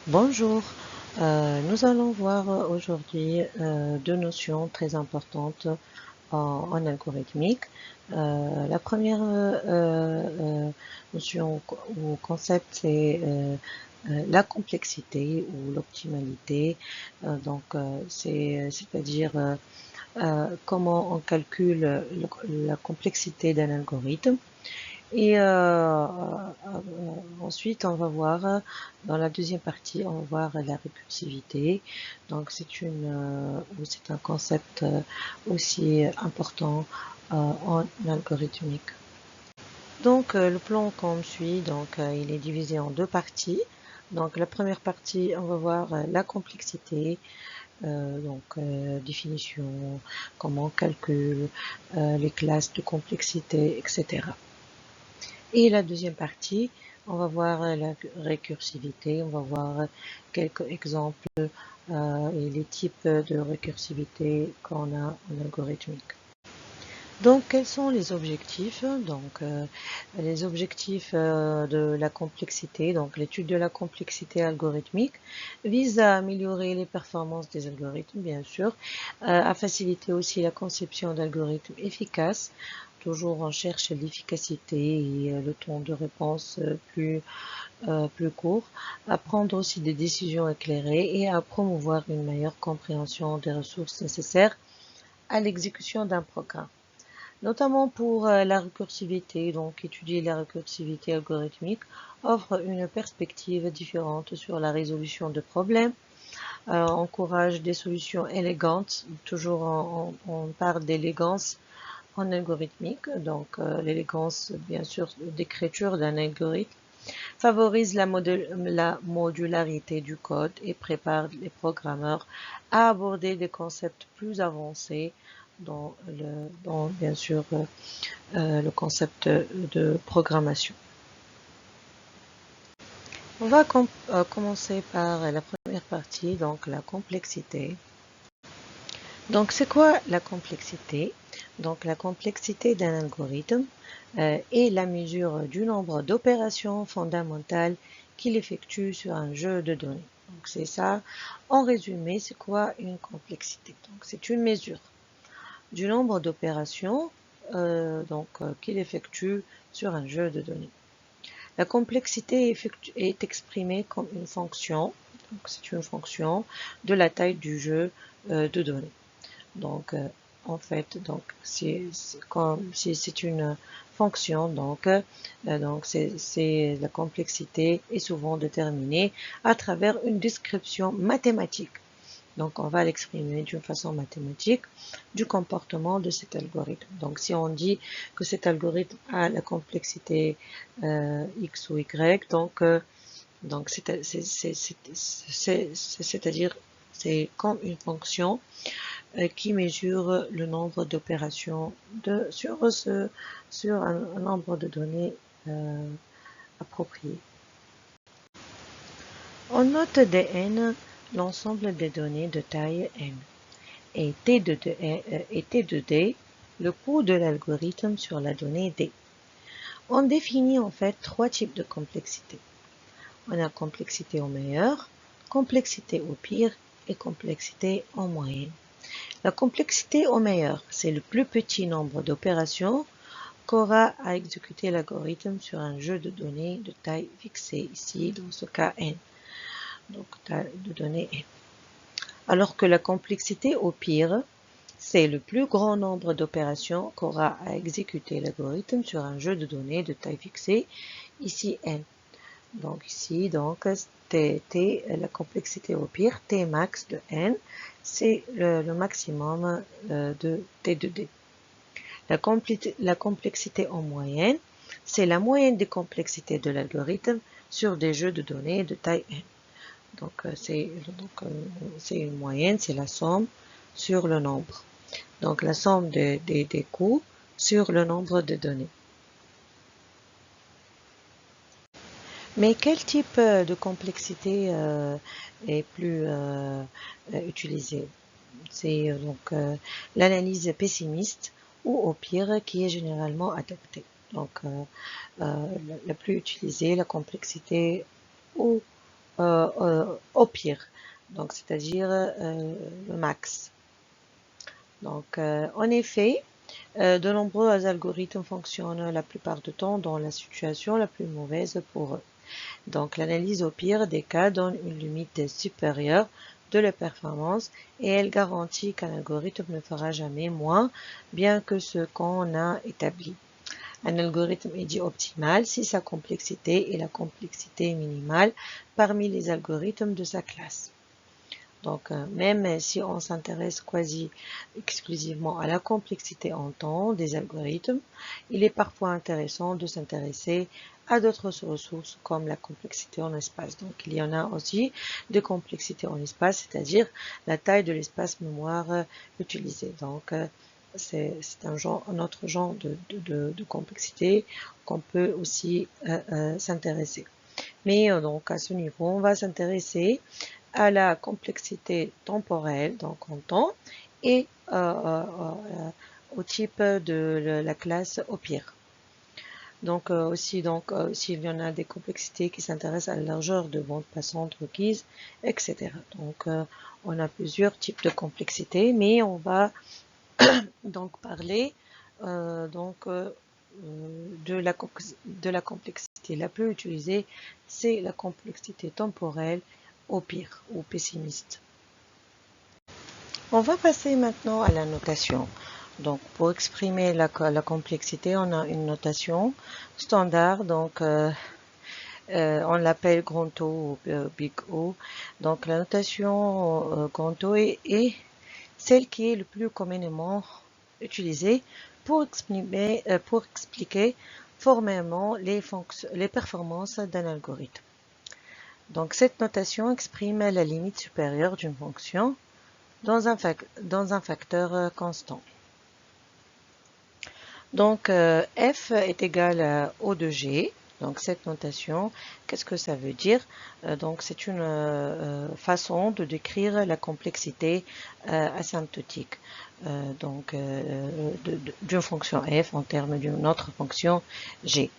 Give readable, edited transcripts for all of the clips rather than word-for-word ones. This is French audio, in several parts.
Bonjour, nous allons voir aujourd'hui deux notions très importantes en algorithmique. La première notion ou concept, c'est la complexité ou l'optimalité. C'est-à-dire comment on calcule la complexité d'un algorithme. Et ensuite, on va voir dans la deuxième partie, on va voir la récursivité. Donc, c'est un concept aussi important en algorithmique. Donc, le plan comme suit. Donc, il est divisé en deux parties. Donc, la première partie, on va voir la complexité, définition, comment on calcule, les classes de complexité, etc. Et la deuxième partie, on va voir la récursivité, on va voir quelques exemples et les types de récursivité qu'on a en algorithmique. Donc, quels sont les objectifs? Les objectifs de la complexité, donc l'étude de la complexité algorithmique, vise à améliorer les performances des algorithmes, bien sûr, à faciliter aussi la conception d'algorithmes efficaces. Toujours, on cherche l'efficacité et le temps de réponse plus court, à prendre aussi des décisions éclairées et à promouvoir une meilleure compréhension des ressources nécessaires à l'exécution d'un programme. Notamment pour la récursivité, donc étudier la récursivité algorithmique offre une perspective différente sur la résolution de problèmes, encourage des solutions élégantes, toujours on parle d'élégance en algorithmique, donc l'élégance bien sûr d'écriture d'un algorithme, favorise la modularité du code et prépare les programmeurs à aborder des concepts plus avancés dans bien sûr le concept de programmation. On va commencer par la première partie, donc la complexité. Donc c'est quoi la complexité? Donc la complexité d'un algorithme est la mesure du nombre d'opérations fondamentales qu'il effectue sur un jeu de données. Donc c'est ça. En résumé, c'est quoi une complexité? Donc c'est une mesure du nombre d'opérations qu'il effectue sur un jeu de données. La complexité est exprimée comme une fonction, donc c'est une fonction de la taille du jeu de données. Donc, en fait, donc c'est une fonction, c'est la complexité est souvent déterminée à travers une description mathématique. Donc, on va l'exprimer d'une façon mathématique du comportement de cet algorithme. Donc, si on dit que cet algorithme a la complexité X ou Y, c'est-à-dire c'est comme une fonction qui mesure le nombre d'opérations sur un nombre de données approprié. On note Dn l'ensemble des données de taille n et T de D le coût de l'algorithme sur la donnée D. On définit en fait trois types de complexité. On a complexité au meilleur, complexité au pire et complexité en moyenne. La complexité au meilleur, c'est le plus petit nombre d'opérations qu'aura à exécuter l'algorithme sur un jeu de données de taille fixée, ici dans ce cas n, donc taille de données n. Alors que la complexité au pire, c'est le plus grand nombre d'opérations qu'aura à exécuter l'algorithme sur un jeu de données de taille fixée, ici n. Donc ici, la complexité au pire, T max de n, c'est le maximum de T de D. La complexité en moyenne, c'est la moyenne des complexités de l'algorithme sur des jeux de données de taille n. Donc c'est une moyenne, c'est la somme sur le nombre. Donc la somme des coûts sur le nombre de données. Mais quel type de complexité est plus utilisé? C'est l'analyse pessimiste ou au pire qui est généralement adaptée. Donc la plus utilisée, la complexité au au pire, donc c'est-à-dire le max. Donc, en effet, de nombreux algorithmes fonctionnent la plupart du temps dans la situation la plus mauvaise pour eux. Donc, l'analyse au pire des cas donne une limite supérieure de la performance et elle garantit qu'un algorithme ne fera jamais moins bien que ce qu'on a établi. Un algorithme est dit optimal si sa complexité est la complexité minimale parmi les algorithmes de sa classe. Donc, même si on s'intéresse quasi exclusivement à la complexité en temps des algorithmes, il est parfois intéressant de s'intéresser à d'autres ressources comme la complexité en espace. Donc, il y en a aussi de complexité en espace, c'est-à-dire la taille de l'espace mémoire utilisé. Donc, c'est un autre genre de complexité qu'on peut aussi s'intéresser. Mais donc, à ce niveau, on va s'intéresser à la complexité temporelle, donc en temps, et au type de la classe au pire. Donc s'il y en a des complexités qui s'intéressent à la largeur de bande passante requise, etc. Donc on a plusieurs types de complexité, mais on va donc parler de la complexité la plus utilisée, c'est la complexité temporelle au pire ou pessimiste. On va passer maintenant à la notation. Donc, pour exprimer la complexité, on a une notation standard. Donc, on l'appelle grand O ou big O. Donc, la notation grand O est celle qui est le plus communément utilisée pour expliquer formellement les performances d'un algorithme. Donc, cette notation exprime la limite supérieure d'une fonction dans un facteur constant. Donc, f est égal à O de g. Donc, cette notation, qu'est-ce que ça veut dire? Donc, c'est une façon de décrire la complexité asymptotique d'une fonction f en termes d'une autre fonction g.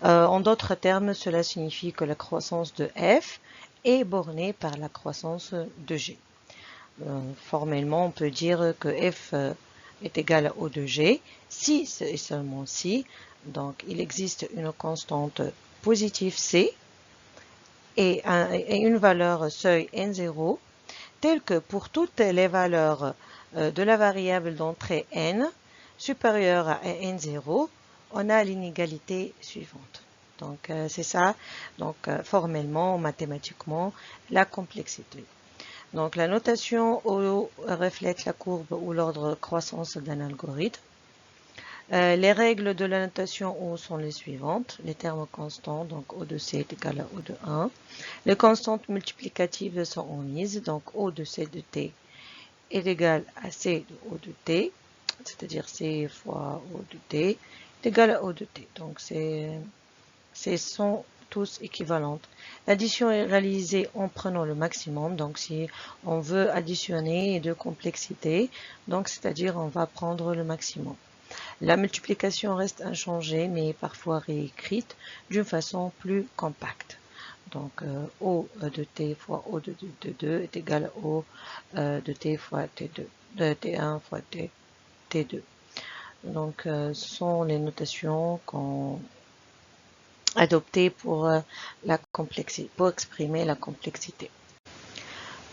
En d'autres termes, cela signifie que la croissance de f est bornée par la croissance de g. Formellement, on peut dire que f est égal à O de g si et seulement si donc il existe une constante positive c et une valeur seuil n0 telle que pour toutes les valeurs de la variable d'entrée n supérieure à n0, on a l'inégalité suivante. Donc c'est ça, donc formellement, mathématiquement, la complexité. Donc la notation O reflète la courbe ou l'ordre de croissance d'un algorithme. Les règles de la notation O sont les suivantes. Les termes constants, donc O de C est égal à O de 1. Les constantes multiplicatives sont omises, donc O de C de T est égal à C de O de T, c'est-à-dire C fois O de T est égal à O de T. Donc sont tous équivalentes. L'addition est réalisée en prenant le maximum. Donc, si on veut additionner deux complexités, donc c'est-à-dire on va prendre le maximum. La multiplication reste inchangée, mais est parfois réécrite d'une façon plus compacte. Donc, O de t fois O de 2 est égal à O de t fois t2, de t1 fois t2. Donc, ce sont les notations qu'on adopté pour pour exprimer la complexité.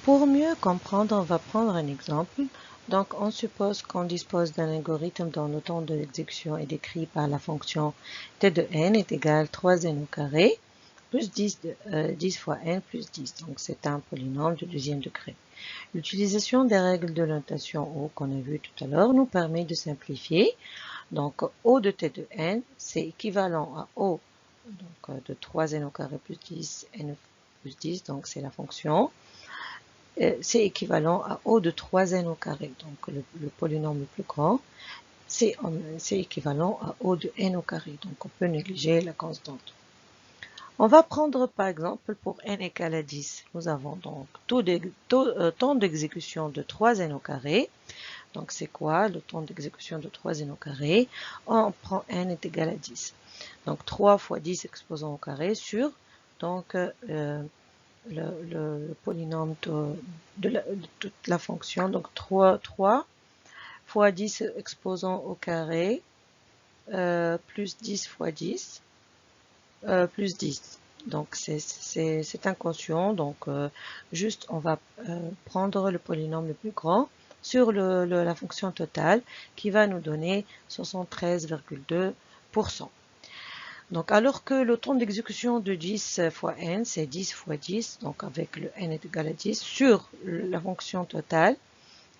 Pour mieux comprendre, on va prendre un exemple. Donc, on suppose qu'on dispose d'un algorithme dont le temps de l'exécution est décrit par la fonction t de n est égal à 3n au carré plus 10 fois n plus 10. Donc, c'est un polynôme de deuxième degré. L'utilisation des règles de notation O qu'on a vu tout à l'heure nous permet de simplifier. Donc, O de t de n, c'est équivalent à O donc de 3n au carré plus 10, n plus 10, donc c'est la fonction. C'est équivalent à O de 3n au carré, donc le polynôme le plus grand, c'est équivalent à O de n au carré, donc on peut négliger la constante. On va prendre par exemple pour n égale à 10, nous avons donc temps d'exécution de 3n au carré. Donc c'est quoi le temps d'exécution de 3n au carré? On prend n est égal à 10. Donc 3 fois 10 exposant au carré sur donc le polynôme de toute la fonction. Donc 3 fois 10 exposant au carré, plus 10 fois 10, plus 10. Donc c'est inconscient, donc juste on va prendre le polynôme le plus grand sur la fonction totale qui va nous donner 73,2%. Donc alors que le temps d'exécution de 10 fois n, c'est 10 fois 10, donc avec le n est égal à 10, sur la fonction totale,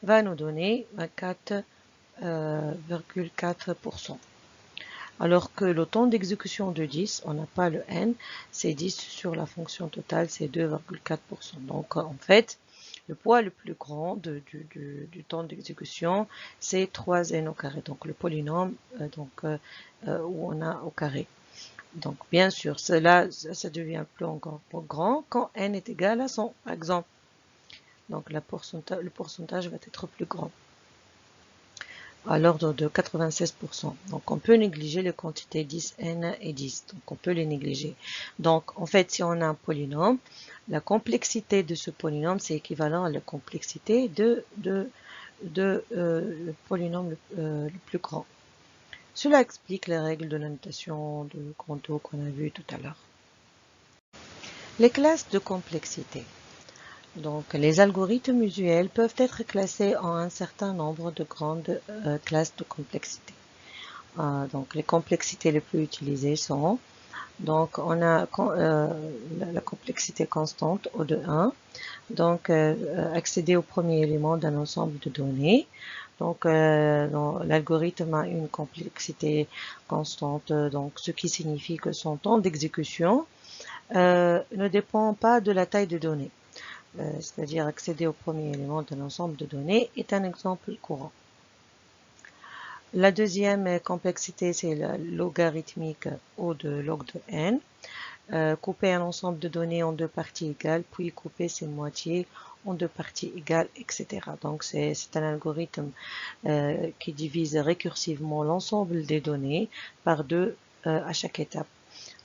va nous donner 24,4%. Alors que le temps d'exécution de 10, on n'a pas le n, c'est 10 sur la fonction totale, c'est 2,4%. Donc en fait, le poids le plus grand du temps d'exécution, c'est 3n au carré, donc le polynôme où on a au carré. Donc bien sûr, cela, ça devient plus encore plus grand quand n est égal à 100, par exemple. Donc le pourcentage va être plus grand, à l'ordre de 96%. Donc on peut négliger les quantités 10, n et 10. Donc on peut les négliger. Donc en fait, si on a un polynôme, la complexité de ce polynôme, c'est équivalent à la complexité le polynôme le plus grand. Cela explique les règles de la notation de grand O qu'on a vu tout à l'heure. Les classes de complexité. Donc, les algorithmes usuels peuvent être classés en un certain nombre de grandes classes de complexité. Donc, les complexités les plus utilisées sont, donc, on a la complexité constante O de 1, donc accéder au premier élément d'un ensemble de données. Donc, l'algorithme a une complexité constante, donc ce qui signifie que son temps d'exécution ne dépend pas de la taille de données. C'est-à-dire accéder au premier élément d'un ensemble de données est un exemple courant. La deuxième complexité, c'est la logarithmique O de log de n. Couper un ensemble de données en deux parties égales, puis couper ses moitiés en deux parties égales, etc. Donc c'est un algorithme qui divise récursivement l'ensemble des données par deux à chaque étape.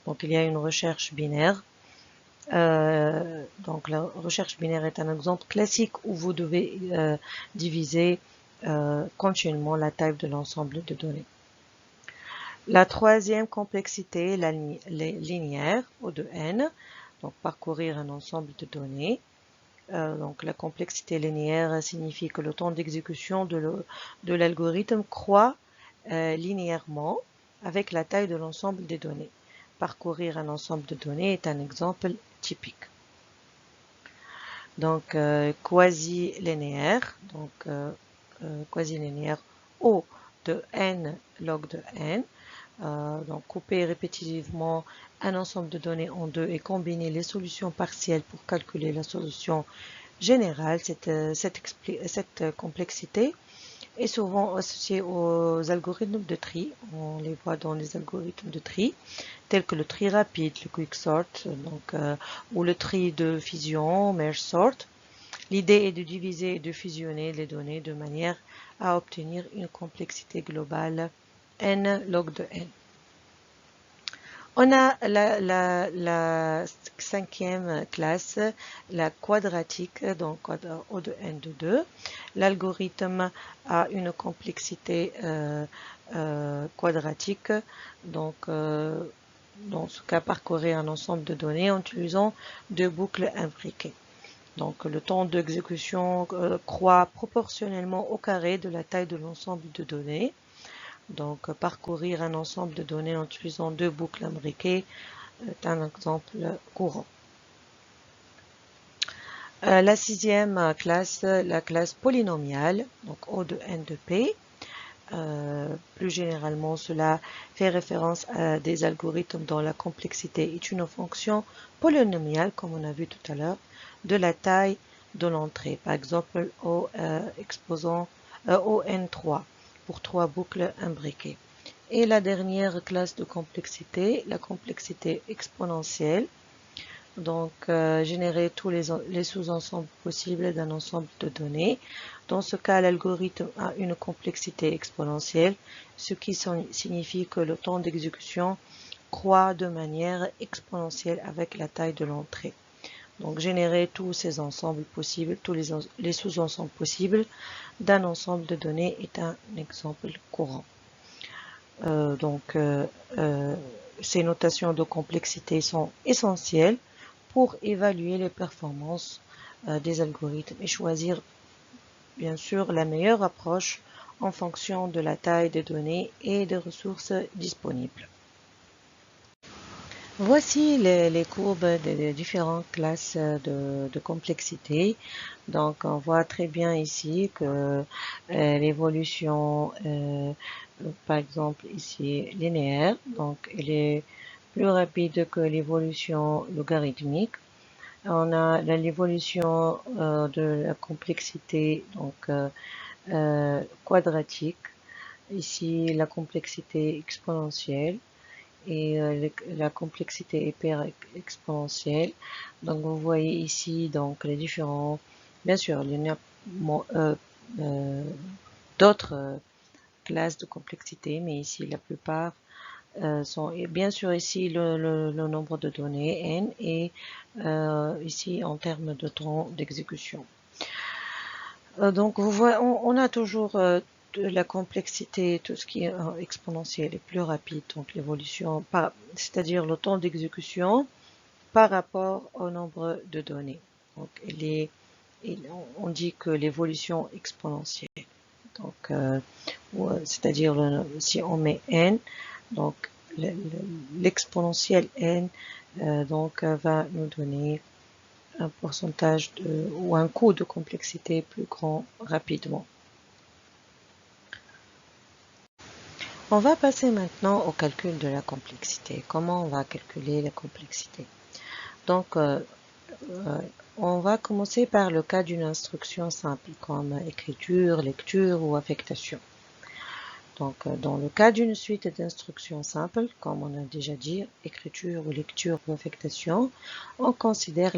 Donc il y a une recherche binaire. Donc la recherche binaire est un exemple classique où vous devez diviser continuellement la taille de l'ensemble de données. La troisième complexité, la linéaire, O de n, donc parcourir un ensemble de données. Donc la complexité linéaire signifie que le temps d'exécution de l'algorithme croît linéairement avec la taille de l'ensemble des données. Parcourir un ensemble de données est un exemple typique. Donc quasi-linéaire, quasi-linéaire O de n log de n. Donc couper répétitivement un ensemble de données en deux et combiner les solutions partielles pour calculer la solution générale. Cette complexité est souvent associée aux algorithmes de tri. On les voit dans les algorithmes de tri, tels que le tri rapide, le quicksort, ou le tri de fusion, merge sort. L'idée est de diviser et de fusionner les données de manière à obtenir une complexité globale n log de n. On a la cinquième classe, la quadratique, donc O de n de 2. L'algorithme a une complexité quadratique, donc dans ce cas parcourir un ensemble de données en utilisant deux boucles imbriquées. Donc le temps d'exécution croît proportionnellement au carré de la taille de l'ensemble de données. Donc parcourir un ensemble de données en utilisant deux boucles imbriquées est un exemple courant. La sixième classe, la classe polynomiale, donc O de n de p. Plus généralement, cela fait référence à des algorithmes dont la complexité est une fonction polynomiale, comme on a vu tout à l'heure, de la taille de l'entrée. Par exemple, ON3 pour trois boucles imbriquées. Et la dernière classe de complexité, la complexité exponentielle. Donc, générer tous les sous-ensembles possibles d'un ensemble de données. Dans ce cas, l'algorithme a une complexité exponentielle, ce qui signifie que le temps d'exécution croît de manière exponentielle avec la taille de l'entrée. Donc générer tous ces ensembles possibles, tous les sous-ensembles possibles d'un ensemble de données est un exemple courant. Ces notations de complexité sont essentielles pour évaluer les performances des algorithmes et choisir bien sûr la meilleure approche en fonction de la taille des données et des ressources disponibles. Voici les courbes des différentes classes de complexité. Donc on voit très bien ici que l'évolution, par exemple ici linéaire, donc elle est plus rapide que l'évolution logarithmique. On a l'évolution de la complexité donc quadratique. Ici la complexité exponentielle et la complexité hyper exponentielle. Donc vous voyez ici donc les différents, bien sûr il y en a d'autres classes de complexité, mais ici la plupart sont bien sûr ici le nombre de données n et ici en termes de temps d'exécution. Donc vous voyez, on a toujours de la complexité, tout ce qui est exponentiel est plus rapide, donc l'évolution, c'est-à-dire le temps d'exécution par rapport au nombre de données. Donc on dit que l'évolution exponentielle. Donc c'est-à-dire si on met n, donc l'exponentielle n va nous donner un pourcentage ou un coût de complexité plus grand rapidement. On va passer maintenant au calcul de la complexité. Comment on va calculer la complexité? Donc, on va commencer par le cas d'une instruction simple, comme écriture, lecture ou affectation. Donc, dans le cas d'une suite d'instructions simples, comme on a déjà dit, écriture ou lecture ou affectation, on considère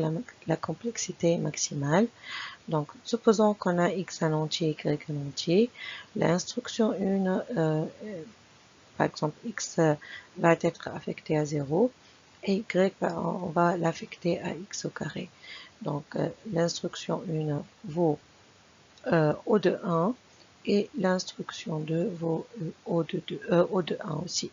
la complexité maximale. Donc, supposons qu'on a x en entier, y en entier, l'instruction 1, par exemple, x va être affecté à 0 et y, on va l'affecter à x au carré. Donc, l'instruction 1 vaut O de 1 et l'instruction 2 vaut O de 1 aussi.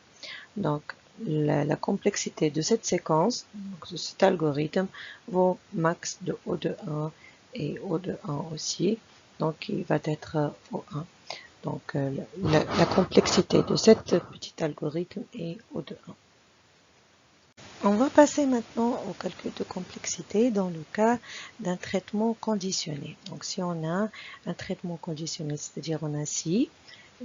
Donc, la complexité de cette séquence, donc de cet algorithme, vaut max de O de 1 et O de 1 aussi. Donc, il va être O1. Donc, la complexité de cet petit algorithme est O de 1. On va passer maintenant au calcul de complexité dans le cas d'un traitement conditionné. Donc, si on a un traitement conditionné, c'est-à-dire on a si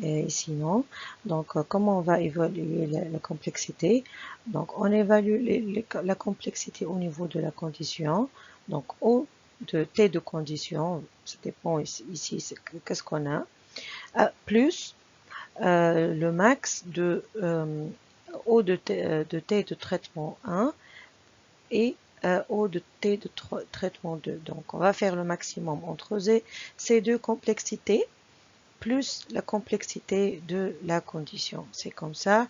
et sinon, donc comment on va évaluer la complexité? Donc, on évalue la complexité au niveau de la condition. Donc, O de T de condition, ça dépend ici qu'est-ce qu'on a, plus le max de O de T de traitement 1 et O de T de traitement 2. Donc, on va faire le maximum entre ces deux complexités plus la complexité de la condition. C'est comme ça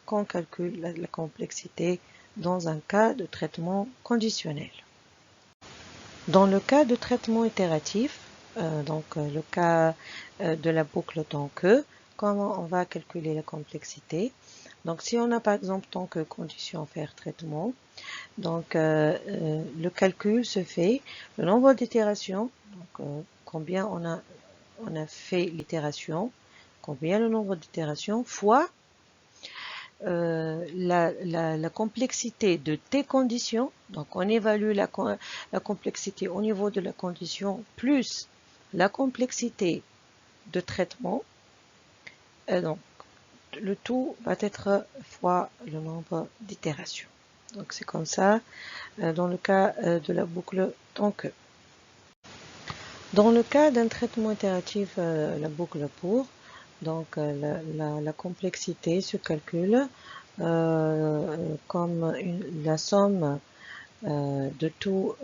qu'on calcule la complexité dans un cas de traitement conditionnel. Dans le cas de traitement itératif, le cas de la boucle tant que, comment on va calculer la complexité? Donc, si on a par exemple tant que condition faire traitement, donc le calcul se fait, le nombre d'itérations, donc combien on a fait l'itération, combien le nombre d'itérations, fois la complexité de T conditions. Donc, on évalue la complexité au niveau de la condition plus la complexité de traitement. Donc, le tout va être fois le nombre d'itérations. Donc, c'est comme ça dans le cas de la boucle tant que. Dans le cas d'un traitement itératif, la boucle pour, donc la complexité se calcule comme la somme de tous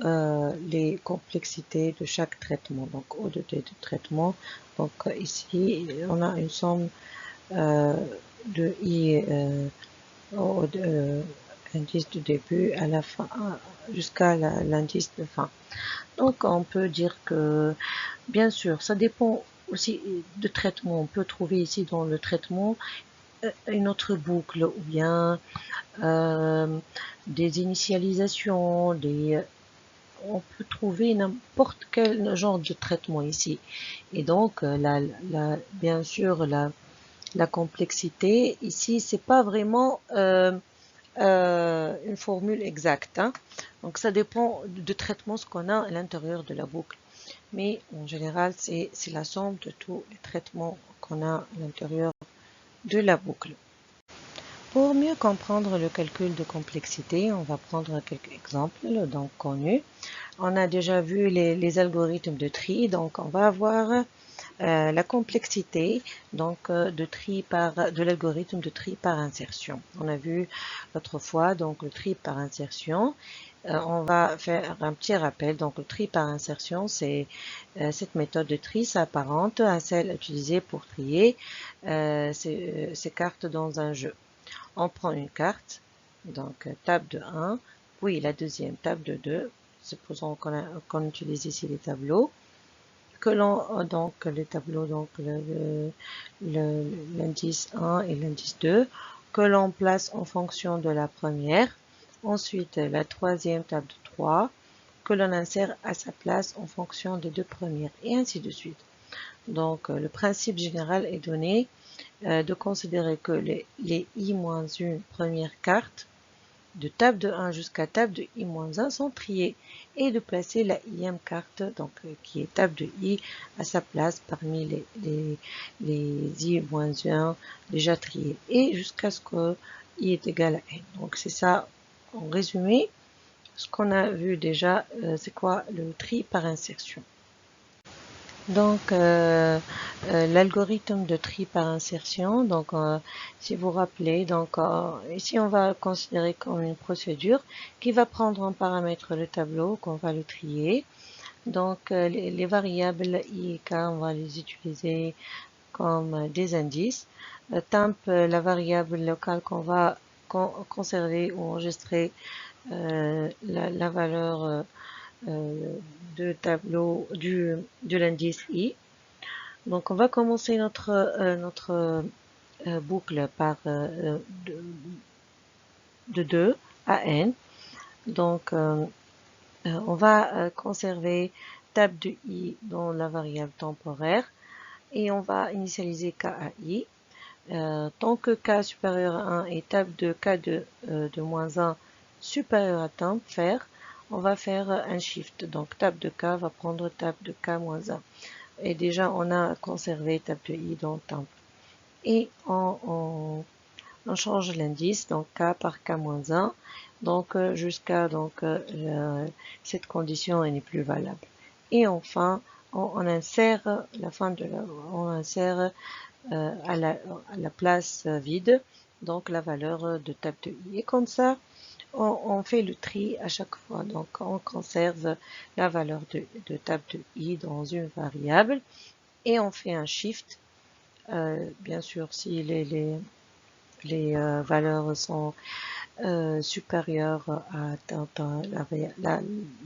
les complexités de chaque traitement, donc O de T de traitement. Donc ici, on a une somme de I O de l'indice du début à la fin, jusqu'à l'indice de fin. Donc on peut dire que, bien sûr, ça dépend aussi de traitement. On peut trouver ici dans le traitement une autre boucle ou bien des initialisations, on peut trouver n'importe quel genre de traitement ici. Et donc, bien sûr, la complexité ici, c'est pas vraiment une formule exacte, hein. Donc, ça dépend du traitement ce qu'on a à l'intérieur de la boucle. Mais en général, c'est la somme de tous les traitements qu'on a à l'intérieur de la boucle. Pour mieux comprendre le calcul de complexité, on va prendre quelques exemples donc connus. On a déjà vu les algorithmes de tri, donc on va avoir la complexité donc de l'algorithme de tri par insertion. On a vu l'autre fois donc le tri par insertion. On va faire un petit rappel. Donc le tri par insertion, c'est cette méthode de tri s'apparente à celle utilisée pour trier ces cartes dans un jeu. On prend une carte, donc table de 1, puis la deuxième table de 2, supposons qu'on utilise ici les tableaux, que l'on donc les tableaux, donc l'indice 1 et l'indice 2, que l'on place en fonction de la première, ensuite la troisième table de 3, que l'on insère à sa place en fonction des deux premières, et ainsi de suite. Donc le principe général est donné de considérer que les i-1 premières cartes de table de 1 jusqu'à table de i-1 sont triées et de placer la ième carte, donc qui est table de i, à sa place parmi les i-1 déjà triés et jusqu'à ce que i est égal à n. Donc c'est ça en résumé. Ce qu'on a vu déjà, c'est quoi le tri par insertion. Donc, l'algorithme de tri par insertion, donc si vous vous rappelez, donc ici on va considérer comme une procédure qui va prendre en paramètre le tableau, qu'on va le trier. Donc, les variables i et k, on va les utiliser comme des indices. Temp, la variable locale qu'on va conserver ou enregistrer la valeur de tableau de l'indice i. Donc on va commencer notre boucle par de 2 à n. Donc on va conserver tab de i dans la variable temporaire et on va initialiser k à i. Tant que k supérieur à 1 et tab de k de moins 1 supérieur à temp faire, on va faire un shift. Donc tab de k va prendre tab de k moins 1. Et déjà on a conservé tab de i dans temp. Et on change l'indice, donc k par k-1, donc jusqu'à cette condition n'est plus valable. Et enfin, on insère on insère à la place vide, donc la valeur de tab de i. Et comme ça, on fait le tri à chaque fois. Donc on conserve la valeur de tab de i dans une variable et on fait un shift. Bien sûr, si les valeurs sont supérieures à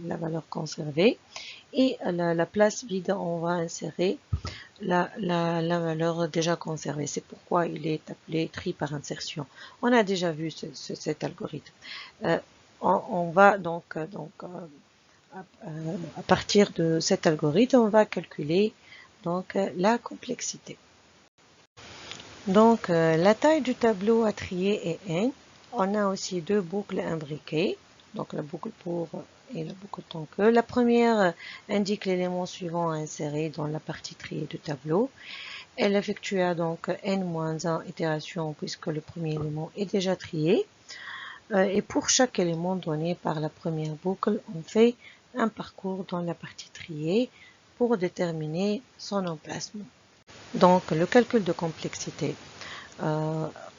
la valeur conservée. Et la place vide, on va insérer la valeur déjà conservée. C'est pourquoi il est appelé tri par insertion. On a déjà vu cet algorithme. On va donc à partir de cet algorithme, on va calculer donc la complexité. Donc la taille du tableau à trier est n. On a aussi deux boucles imbriquées, donc la boucle pour et la boucle tant que. La première indique l'élément suivant à insérer dans la partie triée du tableau. Elle effectua donc n-1 itérations puisque le premier élément est déjà trié. Et pour chaque élément donné par la première boucle, on fait un parcours dans la partie triée pour déterminer son emplacement. Donc le calcul de complexité.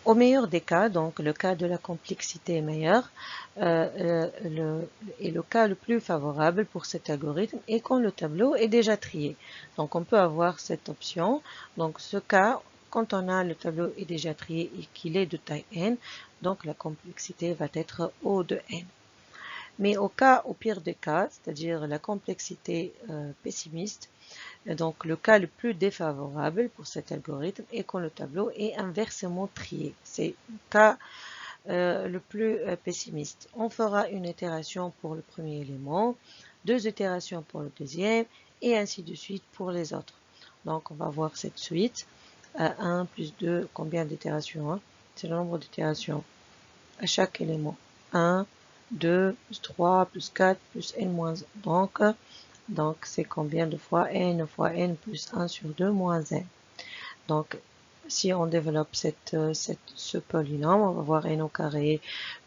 Au meilleur des cas, donc le cas de la complexité est meilleur, et le cas le plus favorable pour cet algorithme est quand le tableau est déjà trié. Donc on peut avoir cette option. Donc ce cas, quand on a le tableau est déjà trié et qu'il est de taille n, donc la complexité va être O de n. Mais au pire des cas, c'est-à-dire la complexité pessimiste, donc le cas le plus défavorable pour cet algorithme est quand le tableau est inversement trié. C'est le cas le plus pessimiste. On fera une itération pour le premier élément, 2 itérations pour le deuxième, et ainsi de suite pour les autres. Donc on va voir cette suite. 1 plus 2, combien d'itérations? C'est le nombre d'itérations à chaque élément. 1, 2, plus 3, plus 4, plus n-1. Donc c'est combien de fois n plus 1 sur 2 moins n. Donc si on développe ce polynôme, on va voir n au carré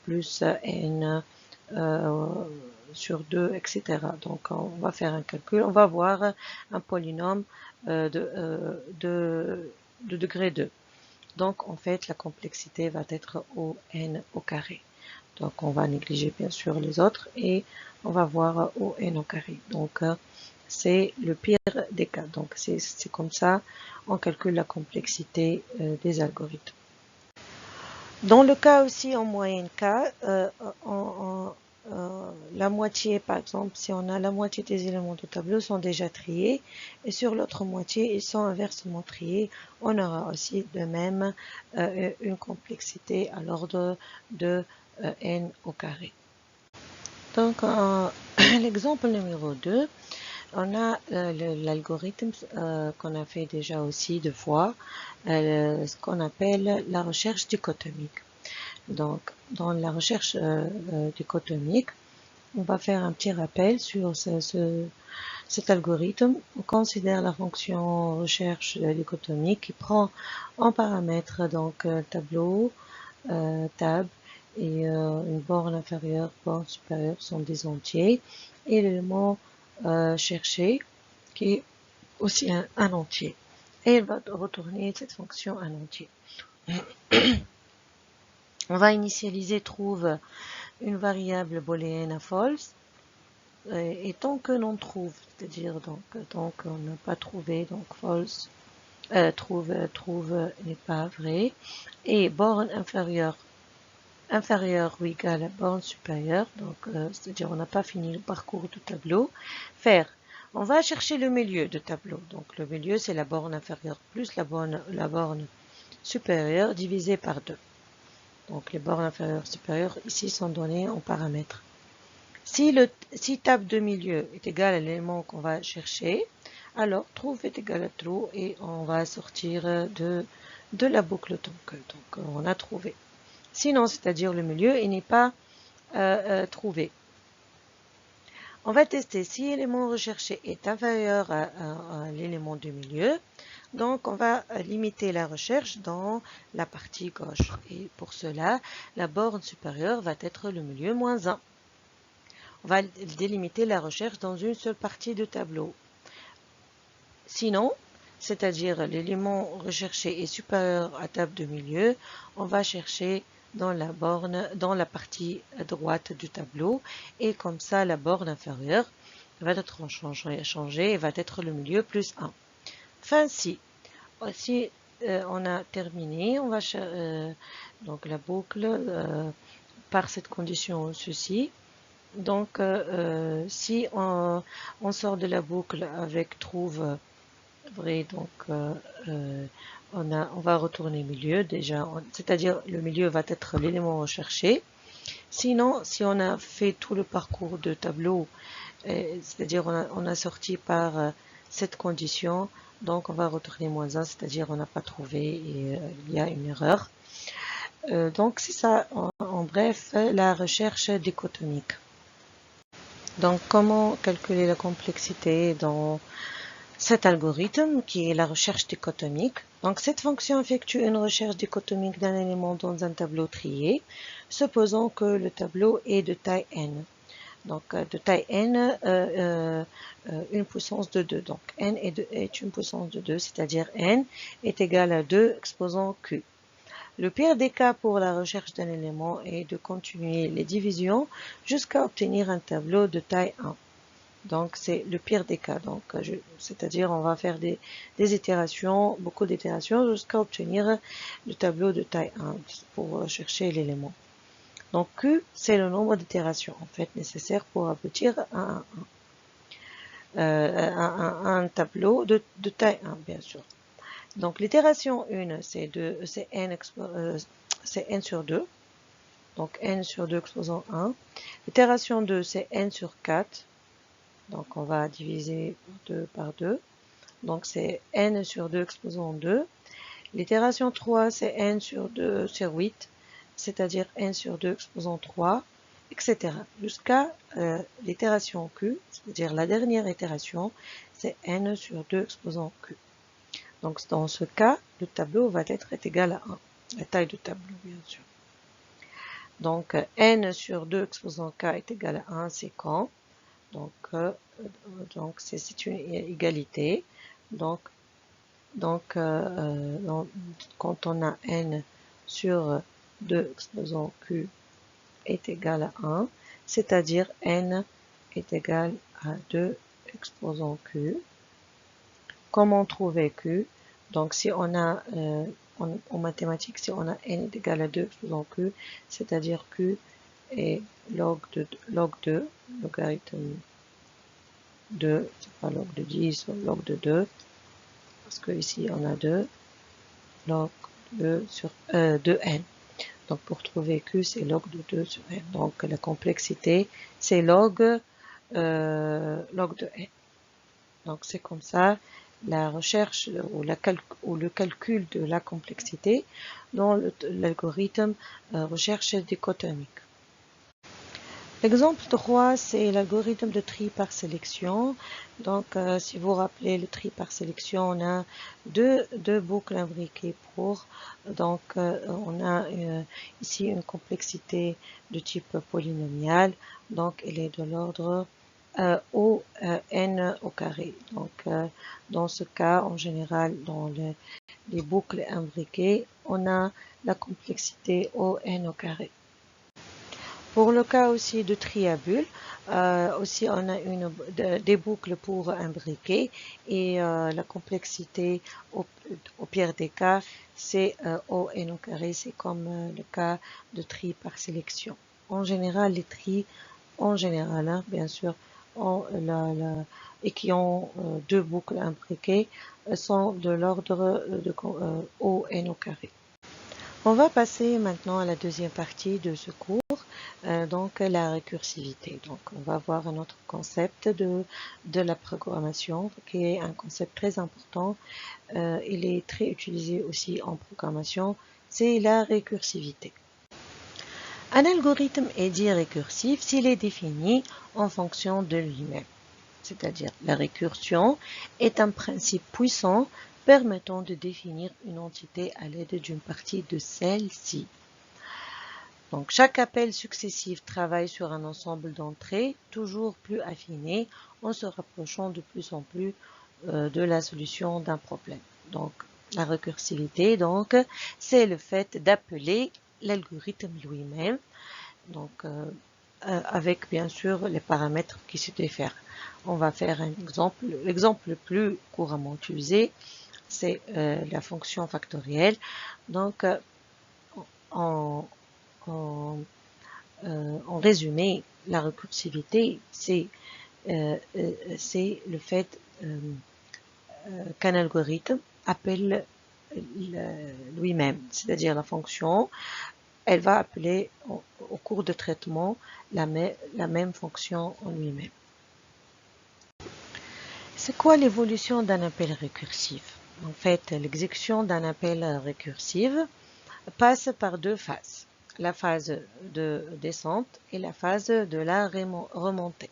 plus n sur 2, etc. Donc on va faire un calcul, on va voir un polynôme de degré 2. Donc en fait la complexité va être O n au carré. Donc on va négliger bien sûr les autres et on va voir O n au carré. Donc c'est le pire des cas. Donc c'est comme ça on calcule la complexité des algorithmes. Dans le cas aussi en moyenne cas, la moitié, par exemple, si on a la moitié des éléments du tableau sont déjà triés et sur l'autre moitié, ils sont inversement triés, on aura aussi de même une complexité à l'ordre de n au carré. Donc, l'exemple numéro 2, on a l'algorithme qu'on a fait déjà aussi 2 fois, ce qu'on appelle la recherche dichotomique. Donc, dans la recherche dichotomique, on va faire un petit rappel sur cet algorithme. On considère la fonction recherche dichotomique qui prend en paramètre donc tableau, tab et une borne inférieure, borne supérieure sont des entiers et l'élément cherché qui est aussi un entier. Et elle va retourner cette fonction un entier. On va initialiser trouve une variable booléenne à false et tant que l'on trouve, c'est-à-dire donc tant qu'on n'a pas trouvé, donc false, trouve n'est pas vrai, et borne inférieure ou égale à borne supérieure, donc c'est-à-dire on n'a pas fini le parcours du tableau, faire. On va chercher le milieu du tableau, donc le milieu c'est la borne inférieure plus la borne supérieure divisée par 2. Donc les bornes inférieures supérieures ici sont données en paramètres. Si tab de milieu est égal à l'élément qu'on va chercher, alors trouve est égal à true et on va sortir de la boucle donc on a trouvé. Sinon, c'est-à-dire le milieu, il n'est pas trouvé. On va tester si l'élément recherché est inférieur à l'élément du milieu. Donc, on va limiter la recherche dans la partie gauche. Et pour cela, la borne supérieure va être le milieu moins 1. On va délimiter la recherche dans une seule partie du tableau. Sinon, c'est-à-dire l'élément recherché est supérieur à table de milieu, on va chercher dans la partie droite du tableau et comme ça la borne inférieure va être changée et va être le milieu plus 1. Enfin, si on a terminé, on va donc la boucle par cette condition ceci. Donc si on sort de la boucle avec trouve vrai, donc on va retourner milieu déjà, c'est-à-dire le milieu va être l'élément recherché. Sinon, si on a fait tout le parcours de tableau, c'est-à-dire on a sorti par cette condition, donc on va retourner moins 1, c'est-à-dire on n'a pas trouvé et il y a une erreur. Donc c'est ça, en bref, la recherche dichotomique. Donc comment calculer la complexité dans cet algorithme qui est la recherche dichotomique. Donc cette fonction effectue une recherche dichotomique d'un élément dans un tableau trié, supposons que le tableau est de taille n. Donc de taille n, une puissance de 2. Donc n est une puissance de 2, c'est-à-dire n est égal à 2 exposant q. Le pire des cas pour la recherche d'un élément est de continuer les divisions jusqu'à obtenir un tableau de taille 1. Donc, c'est le pire des cas. Donc, c'est-à-dire, on va faire des itérations, beaucoup d'itérations, jusqu'à obtenir le tableau de taille 1 pour chercher l'élément. Donc, Q, c'est le nombre d'itérations, en fait, nécessaire pour aboutir à un tableau de taille 1, bien sûr. Donc, l'itération 1, c'est n sur 2. Donc, n sur 2 exposant 1. L'itération 2, c'est n sur 4. Donc, on va diviser 2 par 2. Donc, c'est n sur 2 exposant 2. L'itération 3, c'est n sur 2 sur 8, c'est-à-dire n sur 2 exposant 3, etc. Jusqu'à l'itération q, c'est-à-dire la dernière itération, c'est n sur 2 exposant q. Donc, dans ce cas, le tableau va être égal à 1. La taille du tableau, bien sûr. Donc, n sur 2 exposant k est égal à 1, c'est quand? Donc c'est une égalité. Donc, quand on a n sur 2 exposant q est égal à 1, c'est-à-dire n est égal à 2 exposant q. Comment trouver q? Donc, si on a, en mathématiques, si on a n est égal à 2 exposant q, c'est-à-dire q est log 2, logarithme 2, c'est pas log de 10, log de 2, parce que ici on a 2, log 2 sur 2n. Donc, pour trouver q, c'est log de 2 sur n. Donc, la complexité, c'est log de n. Donc, c'est comme ça la recherche ou le calcul de la complexité dans l'algorithme recherche dichotomique. L'exemple 3, c'est l'algorithme de tri par sélection. Donc, si vous vous rappelez le tri par sélection, on a deux boucles imbriquées pour. Donc, on a ici une complexité de type polynomial. Donc, elle est de l'ordre O n au carré. Donc, dans ce cas, en général, dans les boucles imbriquées, on a la complexité O n au carré. Pour le cas aussi de triabule, aussi on a des boucles pour imbriquer et la complexité au pire des cas, c'est O n au carré, c'est comme le cas de tri par sélection. En général, les tris, hein, bien sûr, et qui ont deux boucles imbriquées, sont de l'ordre de O n au carré. On va passer maintenant à la deuxième partie de ce cours, donc la récursivité. Donc, on va voir un autre concept de la programmation, qui est un concept très important. Il est très utilisé aussi en programmation, c'est la récursivité. Un algorithme est dit récursif s'il est défini en fonction de lui-même. C'est-à-dire, la récursion est un principe puissant permettant de définir une entité à l'aide d'une partie de celle-ci. Donc, chaque appel successif travaille sur un ensemble d'entrées toujours plus affiné en se rapprochant de plus en plus de la solution d'un problème. Donc, la récursivité, donc, c'est le fait d'appeler l'algorithme lui-même, donc avec bien sûr les paramètres qui se diffèrent. On va faire un exemple. L'exemple le plus couramment utilisé, c'est la fonction factorielle. Donc, en résumé, la récursivité, c'est le fait qu'un algorithme appelle lui-même, c'est-à-dire la fonction, elle va appeler au cours de traitement la même fonction en lui-même. C'est quoi l'évolution d'un appel récursif? En fait, l'exécution d'un appel récursif passe par deux phases. La phase de descente et la phase de la remontée.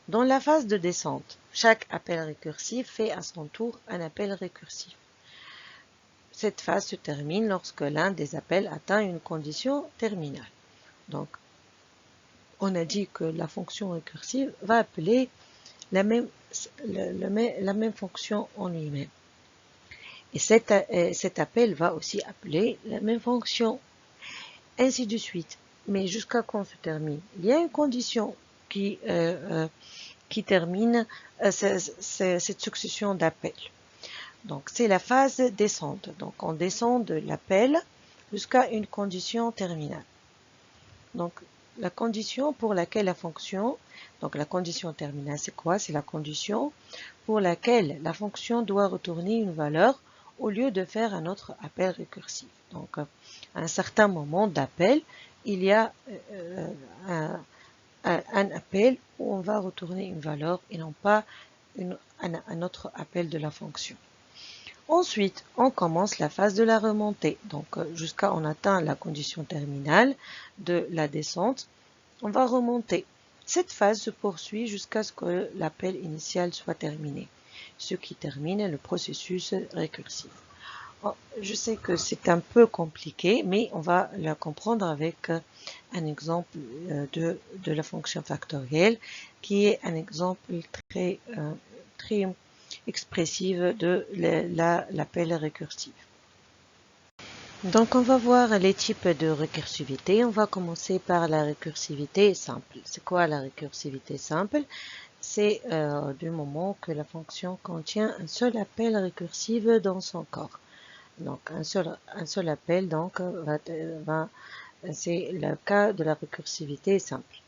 Dans la phase de descente, chaque appel récursif fait à son tour un appel récursif. Cette phase se termine lorsque l'un des appels atteint une condition terminale. Donc, on a dit que la fonction récursive va appeler la même fonction en lui-même. Et cet appel va aussi appeler la même fonction, ainsi de suite. Mais jusqu'à quand se termine? Il y a une condition qui qui termine cette succession d'appels. Donc, c'est la phase descente. Donc, on descend de l'appel jusqu'à une condition terminale. Donc, la condition pour laquelle la fonction, donc la condition terminale, c'est quoi? C'est la condition pour laquelle la fonction doit retourner une valeur au lieu de faire un autre appel récursif. Donc, à un certain moment d'appel, il y a un appel où on va retourner une valeur et non pas un autre appel de la fonction. Ensuite, on commence la phase de la remontée. Donc, jusqu'à on atteint la condition terminale de la descente, on va remonter. Cette phase se poursuit jusqu'à ce que l'appel initial soit terminé, ce qui termine le processus récursif. Je sais que c'est un peu compliqué, mais on va la comprendre avec un exemple de la fonction factorielle, qui est un exemple très expressif de l'appel récursif. Donc, on va voir les types de récursivité. On va commencer par la récursivité simple. C'est quoi la récursivité simple? C'est du moment que la fonction contient un seul appel récursif dans son corps. Donc, un seul appel, donc, c'est le cas de la récursivité simple.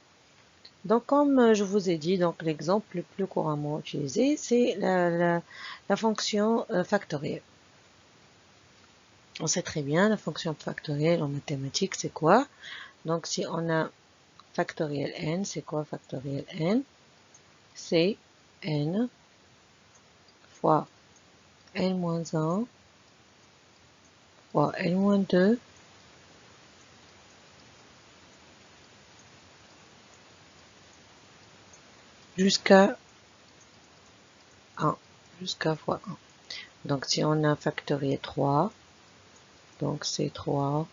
Donc, comme je vous ai dit, donc l'exemple le plus couramment utilisé, c'est la fonction factorielle. On sait très bien, la fonction factorielle en mathématiques, c'est quoi? Donc, si on a factoriel n, c'est quoi factoriel n? C'est n fois n-1 fois n-2 jusqu'à 1, jusqu'à fois 1. Donc, si on a factoriel 3, donc c'est 3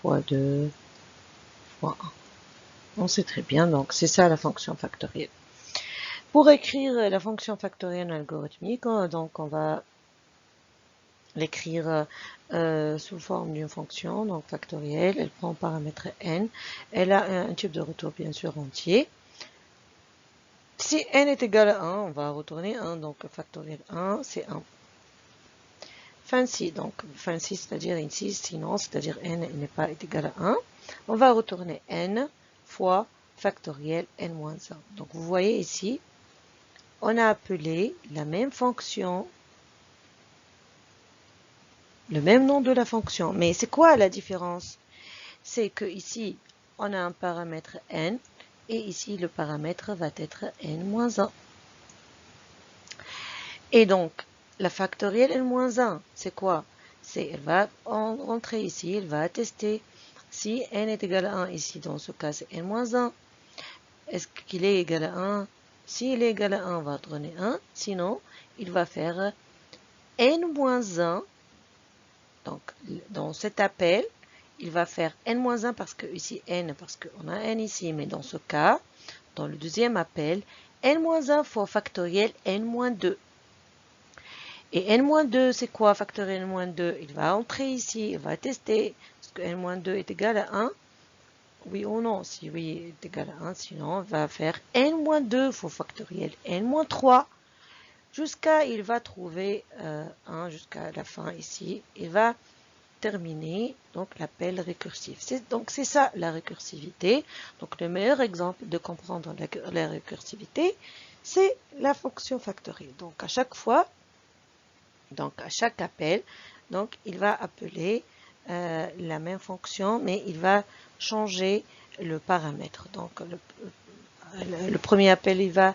fois 2 fois 1. On sait très bien, donc c'est ça la fonction factorielle. Pour écrire la fonction factorielle algorithmique, donc on va l'écrire sous forme d'une fonction, donc factorielle. Elle prend paramètre n. Elle a un type de retour bien sûr entier. Si n est égal à 1, on va retourner 1, donc factoriel 1, c'est 1. Fancy, donc fancy, c'est-à-dire ici, sinon, c'est-à-dire n n'est pas égal à 1, on va retourner n fois factoriel n-1. Donc vous voyez ici, on a appelé la même fonction, le même nom de la fonction. Mais c'est quoi la différence? C'est que ici, on a un paramètre n, et ici, le paramètre va être n-1. Et donc, la factorielle n-1, c'est quoi? Elle va rentrer ici, elle va attester si n est égal à 1, ici dans ce cas c'est n-1. Est-ce qu'il est égal à 1? S'il est égal à 1, on va donner 1. Sinon, il va faire n-1. Donc, dans cet appel, il va faire n-1 parce que ici n, parce qu'on a n ici, mais dans ce cas, dans le deuxième appel, n-1 fois factoriel n-2. Et n-2, c'est quoi factoriel n-2? Il va entrer ici, il va tester, est-ce que n-2 est égal à 1? Oui ou non? Si oui est égal à 1, sinon on va faire n-2 fois factoriel n-3, jusqu'à, il va trouver 1 jusqu'à la fin ici, il va terminer donc l'appel récursif. Donc c'est ça la récursivité. Donc le meilleur exemple de comprendre la récursivité, c'est la fonction factorielle. Donc à chaque fois, donc à chaque appel, donc il va appeler la même fonction, mais il va changer le paramètre. Donc le premier appel, il va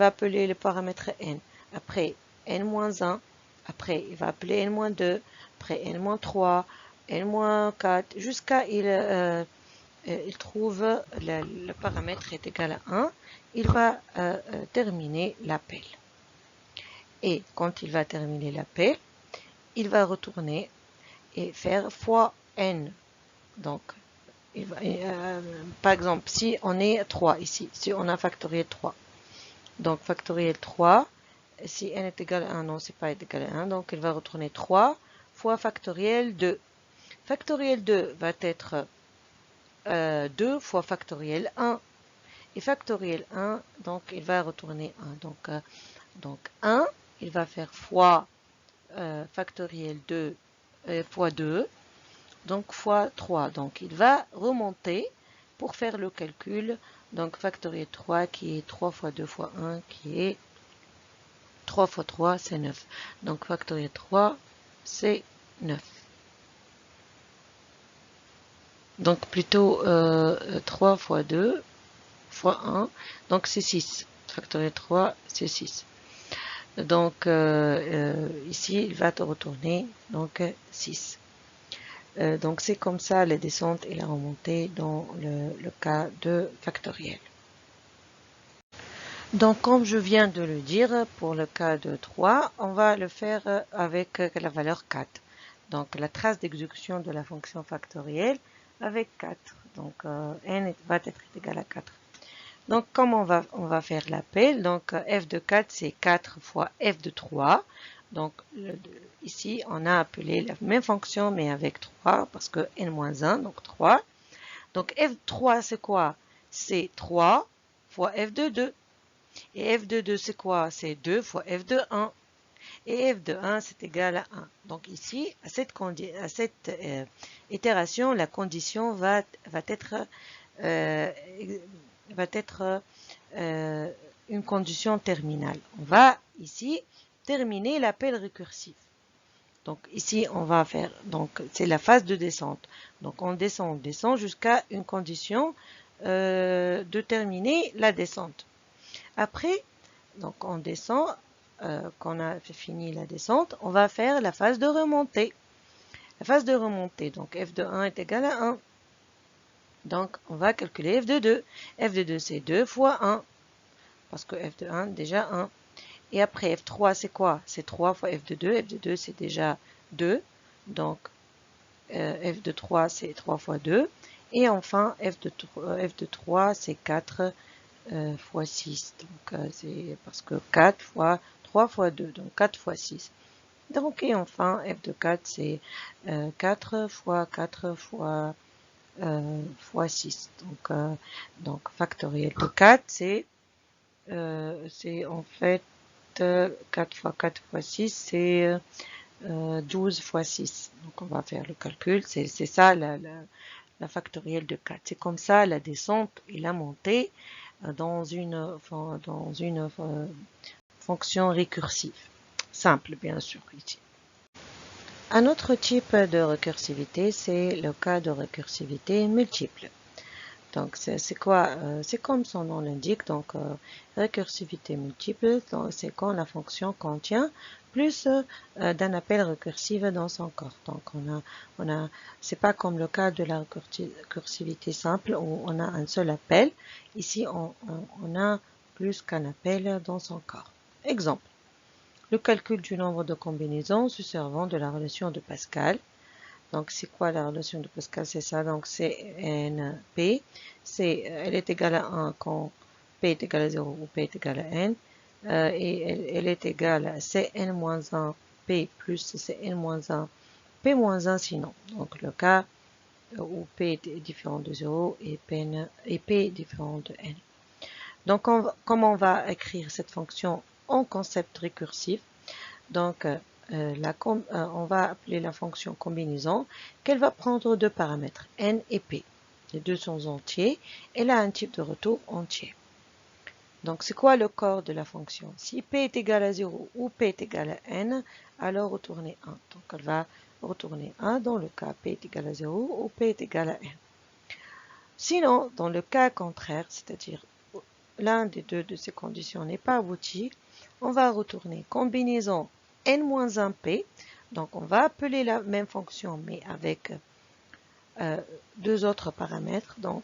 appeler le paramètre n. Après n-1, après il va appeler n-2, après n-3, n-4, jusqu'à il trouve le paramètre est égal à 1. Il va terminer l'appel. Et quand il va terminer l'appel, il va retourner et faire fois n. Donc, par exemple, si on est 3 ici, si on a factoriel 3, donc factoriel 3, si n est égal à 1, non, c'est pas égal à 1, donc il va retourner 3 fois factoriel 2. Factoriel 2 va être 2 fois factoriel 1. Et factoriel 1, donc il va retourner 1. Donc 1, il va faire fois factoriel 2 fois 2, donc fois 3. Donc il va remonter pour faire le calcul. Donc factoriel 3 qui est 3 fois 2 fois 1 qui est 3 fois 3, c'est 9. Donc factoriel 3, c'est 9. Donc plutôt 3 fois 2 fois 1, donc c'est 6. Factoriel 3, c'est 6. Donc ici, il va te retourner donc 6. Donc c'est comme ça la descente et la remontée dans le cas de factoriel. Donc comme je viens de le dire, pour le cas de 3, on va le faire avec la valeur 4. Donc la trace d'exécution de la fonction factorielle avec 4. Donc n va être égal à 4. Donc comme on va faire l'appel, donc f de 4 c'est 4 fois f de 3. Donc ici on a appelé la même fonction mais avec 3 parce que n-1 donc 3. Donc f de 3 c'est quoi? C'est 3 fois f de 2. Et f de 2 c'est quoi? C'est 2 fois f de 1. Et f de 1 c'est égal à 1. Donc ici à cette itération la condition va être une condition terminale. On va ici terminer l'appel récursif. Donc ici on va faire, donc c'est la phase de descente. Donc on descend jusqu'à une condition de terminer la descente. Après, donc on descend, quand on a fini la descente, on va faire la phase de remontée. La phase de remontée, donc f de 1 est égal à 1. Donc, on va calculer f de 2. f de 2, c'est 2 fois 1. Parce que f de 1, déjà 1. Et après, f3, c'est quoi? C'est 3 fois f de 2. f de 2, c'est déjà 2. Donc, f de 3, c'est 3 fois 2. Et enfin, f de 3, c'est 4 fois 6. Donc, c'est parce que 4 fois 3 fois 2. Donc, 4 fois 6. Donc, et enfin, f de 4, c'est 4 fois 4 fois fois 6. Donc factoriel de 4, c'est en fait 4 fois 4 fois 6, c'est 12 fois 6. Donc on va faire le calcul. C'est ça la factorielle de 4. C'est comme ça la descente et la montée dans une fonction récursive. Simple, bien sûr, ici. Un autre type de récursivité, c'est le cas de récursivité multiple. Donc, c'est quoi? C'est comme son nom l'indique. Donc, récursivité multiple, c'est quand la fonction contient plus d'un appel récursif dans son corps. Donc, c'est pas comme le cas de la récursivité simple où on a un seul appel. Ici, on a plus qu'un appel dans son corps. Exemple. Le calcul du nombre de combinaisons se servant de la relation de Pascal. Donc, c'est quoi la relation de Pascal? C'est ça. Donc, c'est NP. Elle est égale à 1 quand P est égal à 0 ou P est égal à N. Et elle est égale à Cn-1 P plus Cn-1 P-1 sinon. Donc, le cas où P est différent de 0 et P est différent de N. Donc, comment on va écrire cette fonction en concept récursif? Donc, on va appeler la fonction combinaison qu'elle va prendre deux paramètres, n et p. Les deux sont entiers. Elle a un type de retour entier. Donc, c'est quoi le corps de la fonction? Si p est égal à 0 ou p est égal à n, alors retournez 1. Donc, elle va retourner 1 dans le cas p est égal à 0 ou p est égal à n. Sinon, dans le cas contraire, c'est-à-dire l'un des deux de ces conditions n'est pas abouti, on va retourner combinaison n-1p. Donc, on va appeler la même fonction, mais avec deux autres paramètres. Donc,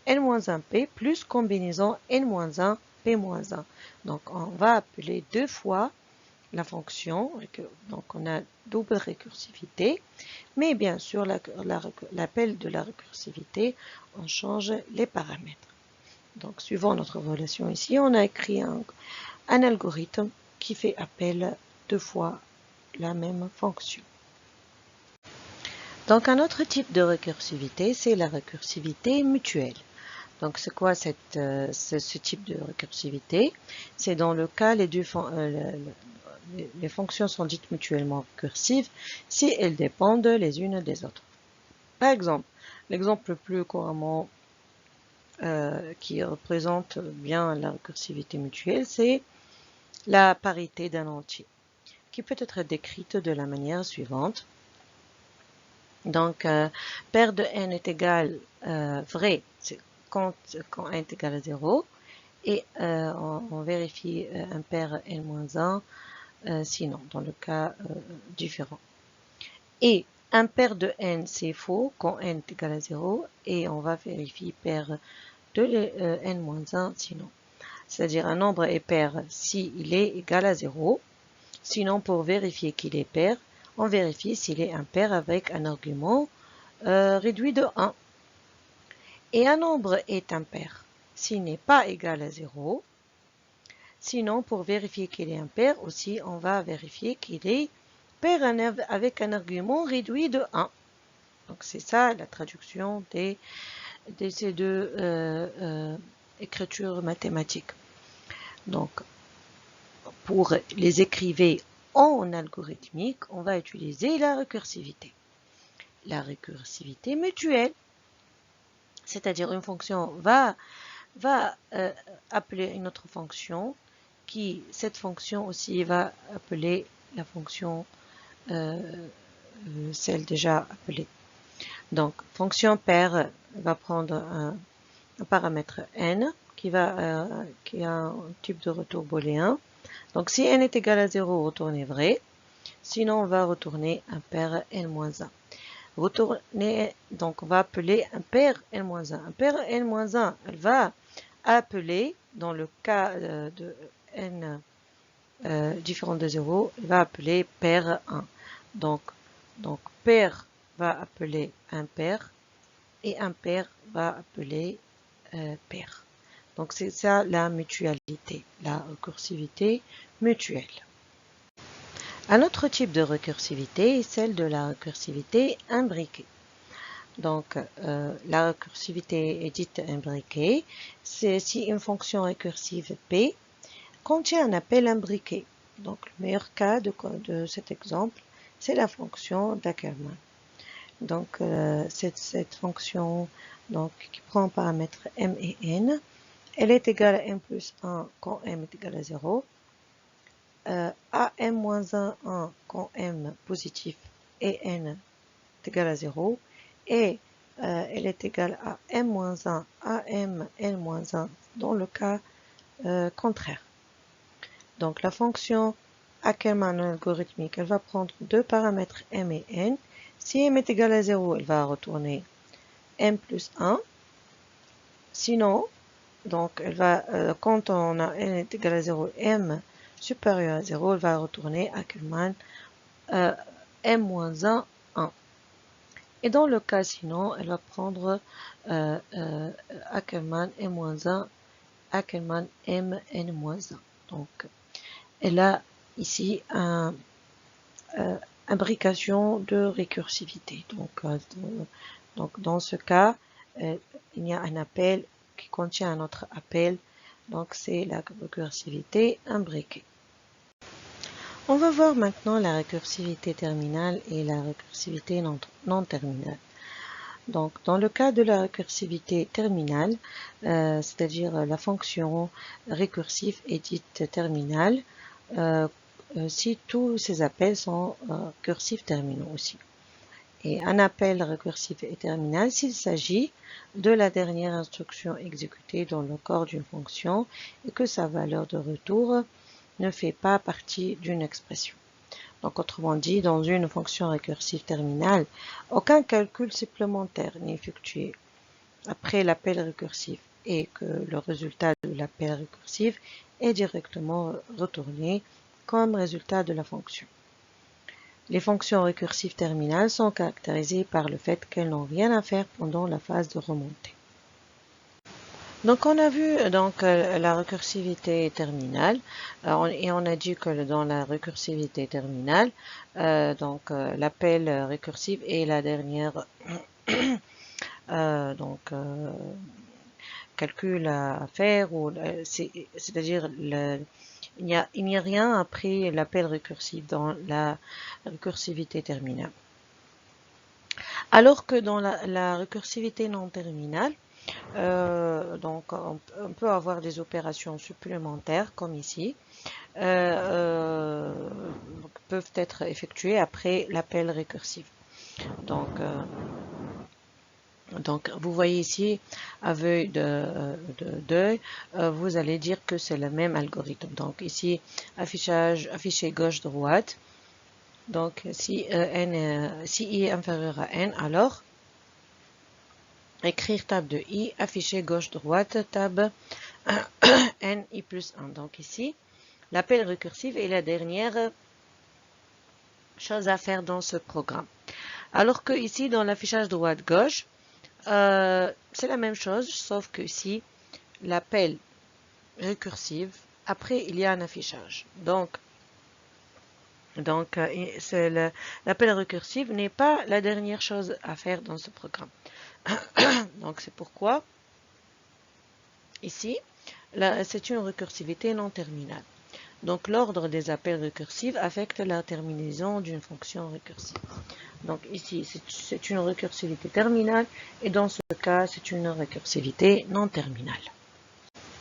n-1p plus combinaison n-1, p-1. Donc, on va appeler deux fois la fonction. Donc, on a double récursivité. Mais bien sûr, l'appel de la récursivité, on change les paramètres. Donc, suivant notre relation ici, on a écrit un algorithme qui fait appel deux fois la même fonction. Donc, un autre type de récursivité, c'est la récursivité mutuelle. Donc, c'est quoi ce type de récursivité? C'est dans le cas les fonctions sont dites mutuellement récursives si elles dépendent les unes des autres. Par exemple, l'exemple le plus couramment qui représente bien la récursivité mutuelle, c'est la parité d'un entier, qui peut être décrite de la manière suivante. Donc, paire de n est égal vrai, c'est quand n est égal à 0, et on vérifie impair n-1, sinon, dans le cas différent. Et impair de n, c'est faux quand n est égal à 0, et on va vérifier paire de n-1, sinon. C'est-à-dire un nombre est pair s'il est égal à 0. Sinon, pour vérifier qu'il est pair, on vérifie s'il est impair avec un argument réduit de 1. Et un nombre est impair s'il n'est pas égal à 0. Sinon, pour vérifier qu'il est impair aussi, on va vérifier qu'il est pair avec un argument réduit de 1. Donc, c'est ça la traduction de ces deux écritures mathématiques. Donc, pour les écrire en algorithmique, on va utiliser la récursivité. La récursivité mutuelle, c'est-à-dire une fonction va appeler une autre fonction, cette fonction aussi va appeler la fonction celle déjà appelée. Donc, fonction pair va prendre un paramètre n qui a un type de retour booléen. Donc, si n est égal à 0, retournez vrai. Sinon, on va retourner impair n-1. Donc, on va appeler impair n-1. Impair n-1, elle va appeler, dans le cas de n différent de 0, elle va appeler pair 1. Donc pair va appeler impair et impair va appeler pair. Donc, c'est ça la mutualité, la récursivité mutuelle. Un autre type de récursivité est celle de la récursivité imbriquée. Donc, la récursivité est dite imbriquée, c'est si une fonction récursive P contient un appel imbriqué. Donc, le meilleur cas de cet exemple, c'est la fonction d'Ackermann. Donc, cette fonction qui prend en paramètres m et n, elle est égale à m plus 1 quand m est égal à 0, à m moins 1 quand m positif et n est égal à 0, et elle est égale à m moins 1 à m n moins 1 dans le cas contraire. Donc la fonction Ackermann algorithmique, elle va prendre deux paramètres m et n. Si m est égal à 0, elle va retourner m plus 1. Sinon, donc elle va, quand on a n est égal à 0, m supérieur à 0, elle va retourner Ackermann m moins 1, 1. Et dans le cas sinon, elle va prendre Ackermann m moins 1, Ackermann m n moins 1. Donc, elle a ici une imbrication de récursivité. Donc dans ce cas, il y a un appel qui contient un autre appel. Donc, c'est la récursivité imbriquée. On va voir maintenant la récursivité terminale et la récursivité non terminale. Donc, dans le cas de la récursivité terminale, c'est-à-dire la fonction récursive est dite terminale, si tous ces appels sont récursifs terminaux aussi. Et un appel récursif est terminal s'il s'agit de la dernière instruction exécutée dans le corps d'une fonction et que sa valeur de retour ne fait pas partie d'une expression. Donc, autrement dit, dans une fonction récursive terminale, aucun calcul supplémentaire n'est effectué après l'appel récursif et que le résultat de l'appel récursif est directement retourné comme résultat de la fonction. Les fonctions récursives terminales sont caractérisées par le fait qu'elles n'ont rien à faire pendant la phase de remontée. Donc, on a vu la récursivité terminale et on a dit que dans la récursivité terminale, l'appel récursif est la dernière calcul à faire, ou c'est-à-dire il n'y a rien après l'appel récursif dans la récursivité terminale. Alors que dans la récursivité non terminale, donc on peut avoir des opérations supplémentaires comme ici, peuvent être effectuées après l'appel récursif. Donc, vous voyez ici, à vue d'œil, vous allez dire que c'est le même algorithme. Donc ici, affiché gauche-droite. Donc si i est inférieur à n, alors écrire table de i, afficher gauche-droite, table n i plus 1. Donc ici, l'appel récursif est la dernière chose à faire dans ce programme. Alors que ici, dans l'affichage droite-gauche, c'est la même chose, sauf que ici, l'appel récursif, après, il y a un affichage. Donc l'appel récursif n'est pas la dernière chose à faire dans ce programme. Donc, c'est pourquoi, ici, c'est une récursivité non terminale. Donc, l'ordre des appels récursifs affecte la terminaison d'une fonction récursive. Donc, ici, c'est une récursivité terminale, et dans ce cas, c'est une récursivité non terminale.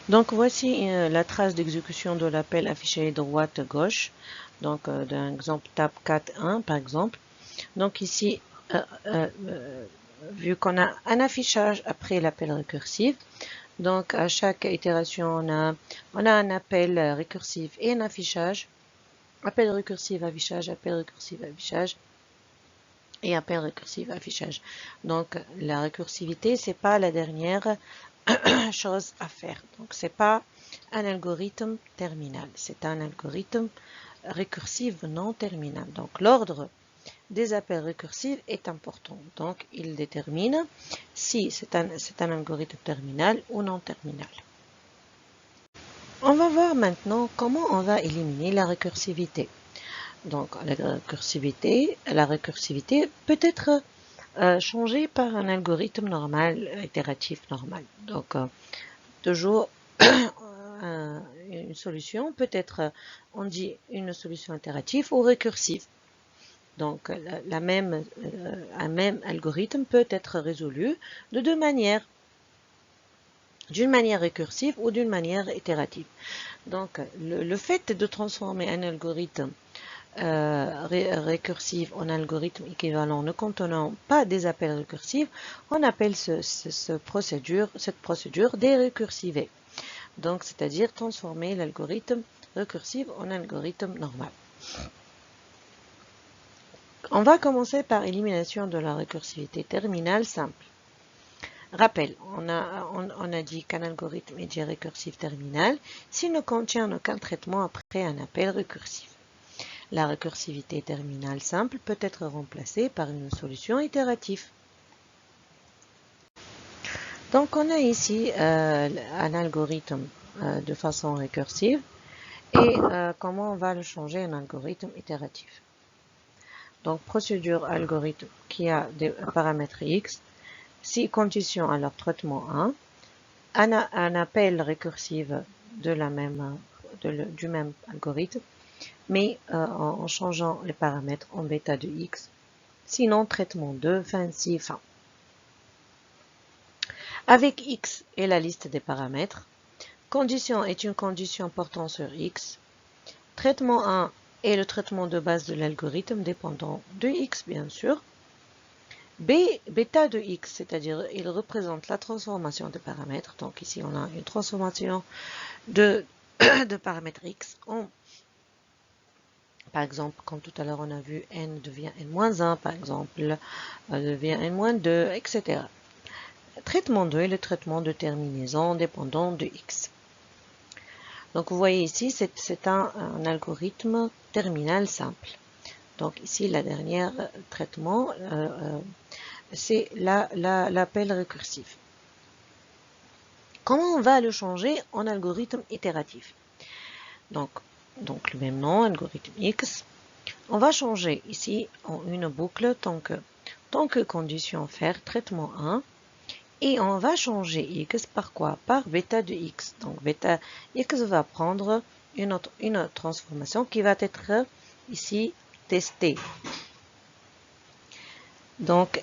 Donc, voici la trace d'exécution de l'appel affiché droite-gauche. Donc, d'un exemple tab 4.1, par exemple. Donc, ici, vu qu'on a un affichage après l'appel récursif, donc à chaque itération, on a un appel récursif et un affichage. Appel récursif, affichage, appel récursif, affichage et appel récursif, affichage. Donc, la récursivité, c'est pas la dernière chose à faire. Donc, c'est pas un algorithme terminal, c'est un algorithme récursif non terminal. Donc, l'ordre des appels récursifs est important. Donc, il détermine si c'est un algorithme terminal ou non terminal. On va voir maintenant comment on va éliminer la récursivité. Donc, la récursivité peut être changée par un algorithme normal, itératif normal. Donc, toujours une solution peut être, on dit une solution itérative ou récursive. Donc, un même algorithme peut être résolu de deux manières, d'une manière récursive ou d'une manière itérative. Donc, le fait de transformer un algorithme récursif en algorithme équivalent ne contenant pas des appels récursifs, on appelle cette procédure dérécursivée. Donc, c'est-à-dire transformer l'algorithme récursif en algorithme normal. On va commencer par élimination de la récursivité terminale simple. Rappel, on a dit qu'un algorithme est dit récursif terminal s'il ne contient aucun traitement après un appel récursif. La récursivité terminale simple peut être remplacée par une solution itérative. Donc, on a ici un algorithme de façon récursive et comment on va le changer en algorithme itératif. Donc, procédure algorithme qui a des paramètres x, si condition alors traitement 1, un appel récursif du même algorithme, mais en changeant les paramètres en bêta de x, sinon traitement 2, fin si, fin. Avec x et la liste des paramètres, condition est une condition portant sur x, traitement 1 est le traitement de base de l'algorithme dépendant de x bien sûr, bêta de x, c'est-à-dire il représente la transformation de paramètres, donc ici on a une transformation de paramètres x en, par exemple, comme tout à l'heure on a vu, n devient n-1, par exemple, devient n-2, etc. Traitement 2 est le traitement de terminaison dépendant de x. Donc vous voyez ici, c'est un algorithme terminal simple. Donc ici, la dernière traitement, c'est l'appel récursif. Comment on va le changer en algorithme itératif? Donc le même nom, algorithme X. On va changer ici en une boucle tant que condition faire traitement 1 Et on va changer x par quoi? Par bêta de x. Donc bêta x va prendre une transformation qui va être ici testée. Donc,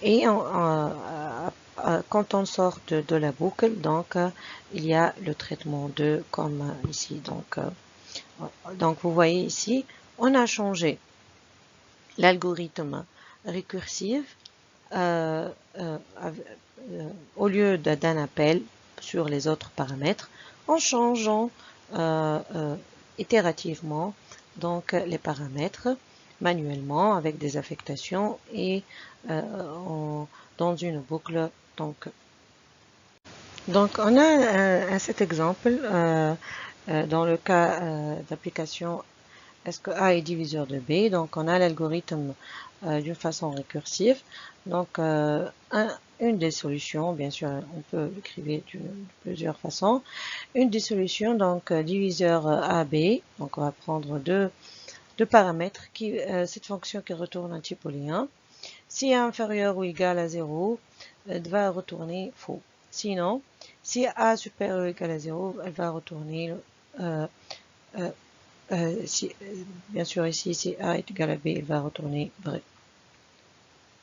quand on sort de la boucle, donc il y a le traitement de comme ici. Donc vous voyez ici, on a changé l'algorithme récursif au lieu d'un appel sur les autres paramètres, en changeant itérativement donc les paramètres manuellement avec des affectations et dans une boucle. Donc on a cet exemple dans le cas d'application est-ce que A est diviseur de B? Donc, on a l'algorithme d'une façon récursive. Donc, une des solutions, bien sûr, on peut l'écrire de plusieurs façons. Une des solutions, donc, diviseur AB. Donc, on va prendre deux paramètres. Cette fonction qui retourne un type booléen. Si A inférieur ou égal à 0, elle va retourner faux. Sinon, si A supérieur ou égal à 0, elle va retourner bien sûr ici, si A est égal à B, il va retourner vrai.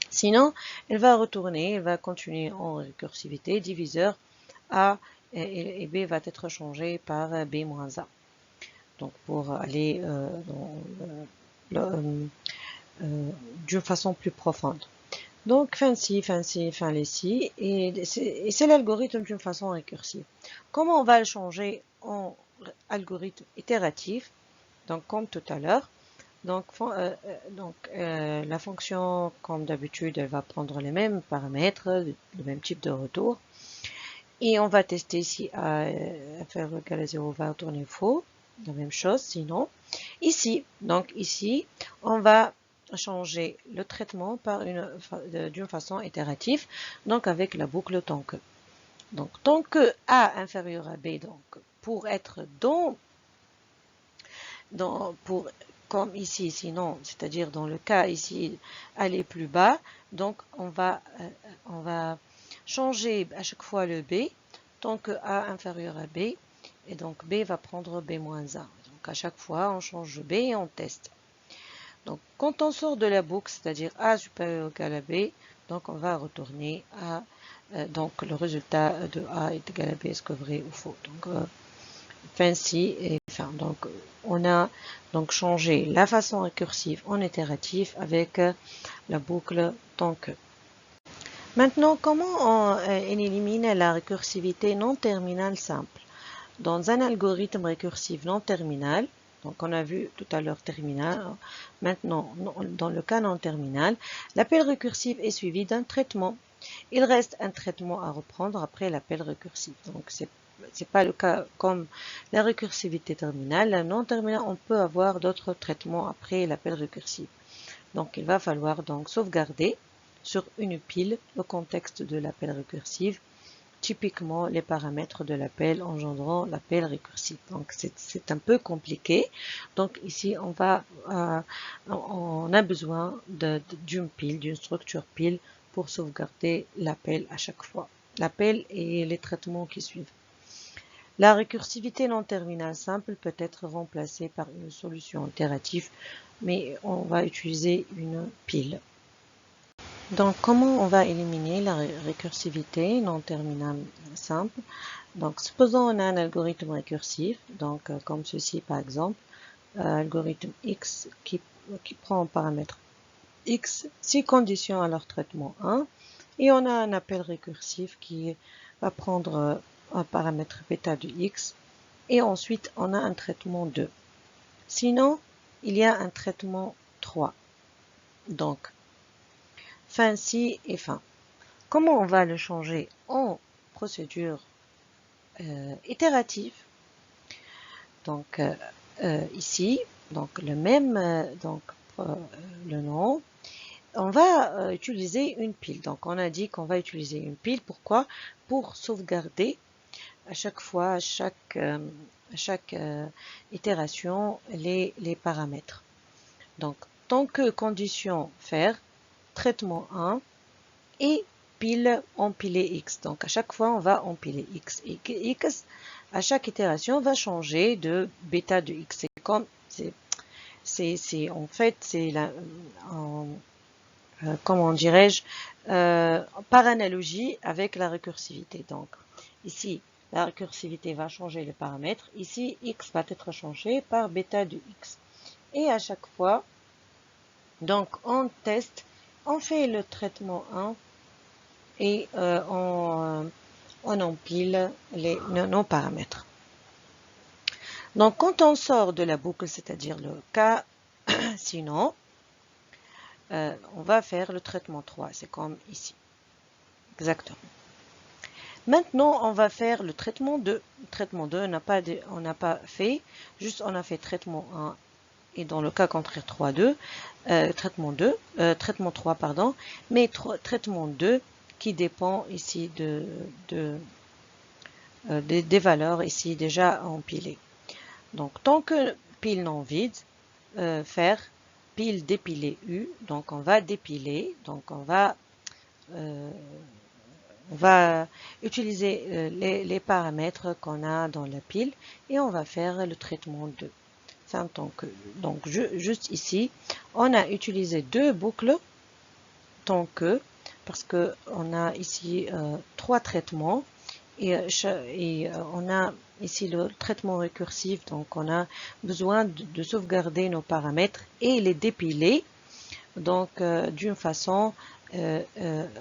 Sinon, elle va continuer en récursivité, diviseur A et B va être changé par B moins A. Donc pour aller d'une façon plus profonde. Donc fin les ci, et c'est l'algorithme d'une façon récursive. Comment on va le changer en algorithme itératif? Donc comme tout à l'heure, la fonction, comme d'habitude, elle va prendre les mêmes paramètres, le même type de retour. Et on va tester si A inférieur ou égal à 0 va retourner faux. La même chose, sinon. Ici, on va changer le traitement d'une façon itérative, donc avec la boucle tant que. Donc, tant que A inférieur à B, donc, pour être comme ici, sinon, c'est-à-dire dans le cas ici, aller plus bas, donc on va changer à chaque fois le B, tant que A inférieur à B, et donc B va prendre B moins 1. Donc à chaque fois, on change B et on teste. Donc quand on sort de la boucle, c'est-à-dire A supérieur ou égal à B, donc on va retourner à, donc le résultat de A est égal à B, est-ce que vrai ou faux. Donc fin ci et fin. Donc on a donc changé la façon récursive en itératif avec la boucle tant que. Maintenant, comment on élimine la récursivité non terminale simple? Dans un algorithme récursif non terminal, donc on a vu tout à l'heure terminal, maintenant dans le cas non terminal, l'appel récursif est suivi d'un traitement. Il reste un traitement à reprendre après l'appel récursif. Donc c'est pas le cas comme la récursivité terminale. La non terminale, on peut avoir d'autres traitements après l'appel récursif. Donc il va falloir donc sauvegarder sur une pile le contexte de l'appel récursif, typiquement les paramètres de l'appel engendrant l'appel récursif. Donc c'est un peu compliqué. Donc ici on a besoin d'une pile, d'une structure pile pour sauvegarder l'appel à chaque fois. L'appel et les traitements qui suivent. La récursivité non terminale simple peut être remplacée par une solution itérative, mais on va utiliser une pile. Donc, comment on va éliminer la récursivité non terminale simple? Donc, supposons on a un algorithme récursif, donc comme ceci par exemple, algorithme X qui prend en paramètre X, 6 conditions à leur traitement 1, et on a un appel récursif qui va prendre un paramètre bêta de X, et ensuite on a un traitement 2. Sinon, il y a un traitement 3. Donc, fin ci et fin. Comment on va le changer en procédure itérative? Donc ici, donc le même, le nom. On va utiliser une pile. Donc on a dit qu'on va utiliser une pile. Pourquoi? Pour sauvegarder à chaque fois, à chaque itération, les paramètres. Donc tant que condition faire, traitement 1 et pile empiler x. Donc à chaque fois, on va empiler x. Et x, à chaque itération, va changer de bêta de x. C'est comme, en fait, c'est la, comment dirais-je, par analogie avec la récursivité. Donc ici, la récursivité va changer le paramètre. Ici, x va être changé par bêta de x. Et à chaque fois, donc on teste, on fait le traitement 1 et on empile nos paramètres. Donc quand on sort de la boucle, c'est-à-dire le cas sinon, on va faire le traitement 3. C'est comme ici. Exactement. Maintenant, on va faire le traitement 2. Le traitement 2, on n'a pas fait, juste on a fait traitement 1 et dans le cas contraire 3, 2, traitement 3, pardon, mais traitement 2 qui dépend ici des valeurs ici déjà empilées. Donc, tant que pile non vide, faire pile dépilé U, donc on va dépiler, donc on va utiliser les paramètres qu'on a dans la pile et on va faire le traitement 2. Donc juste ici, on a utilisé deux boucles tant que, parce que on a ici 3 traitements et on a ici le traitement récursif, donc on a besoin de sauvegarder nos paramètres et les dépiler donc d'une façon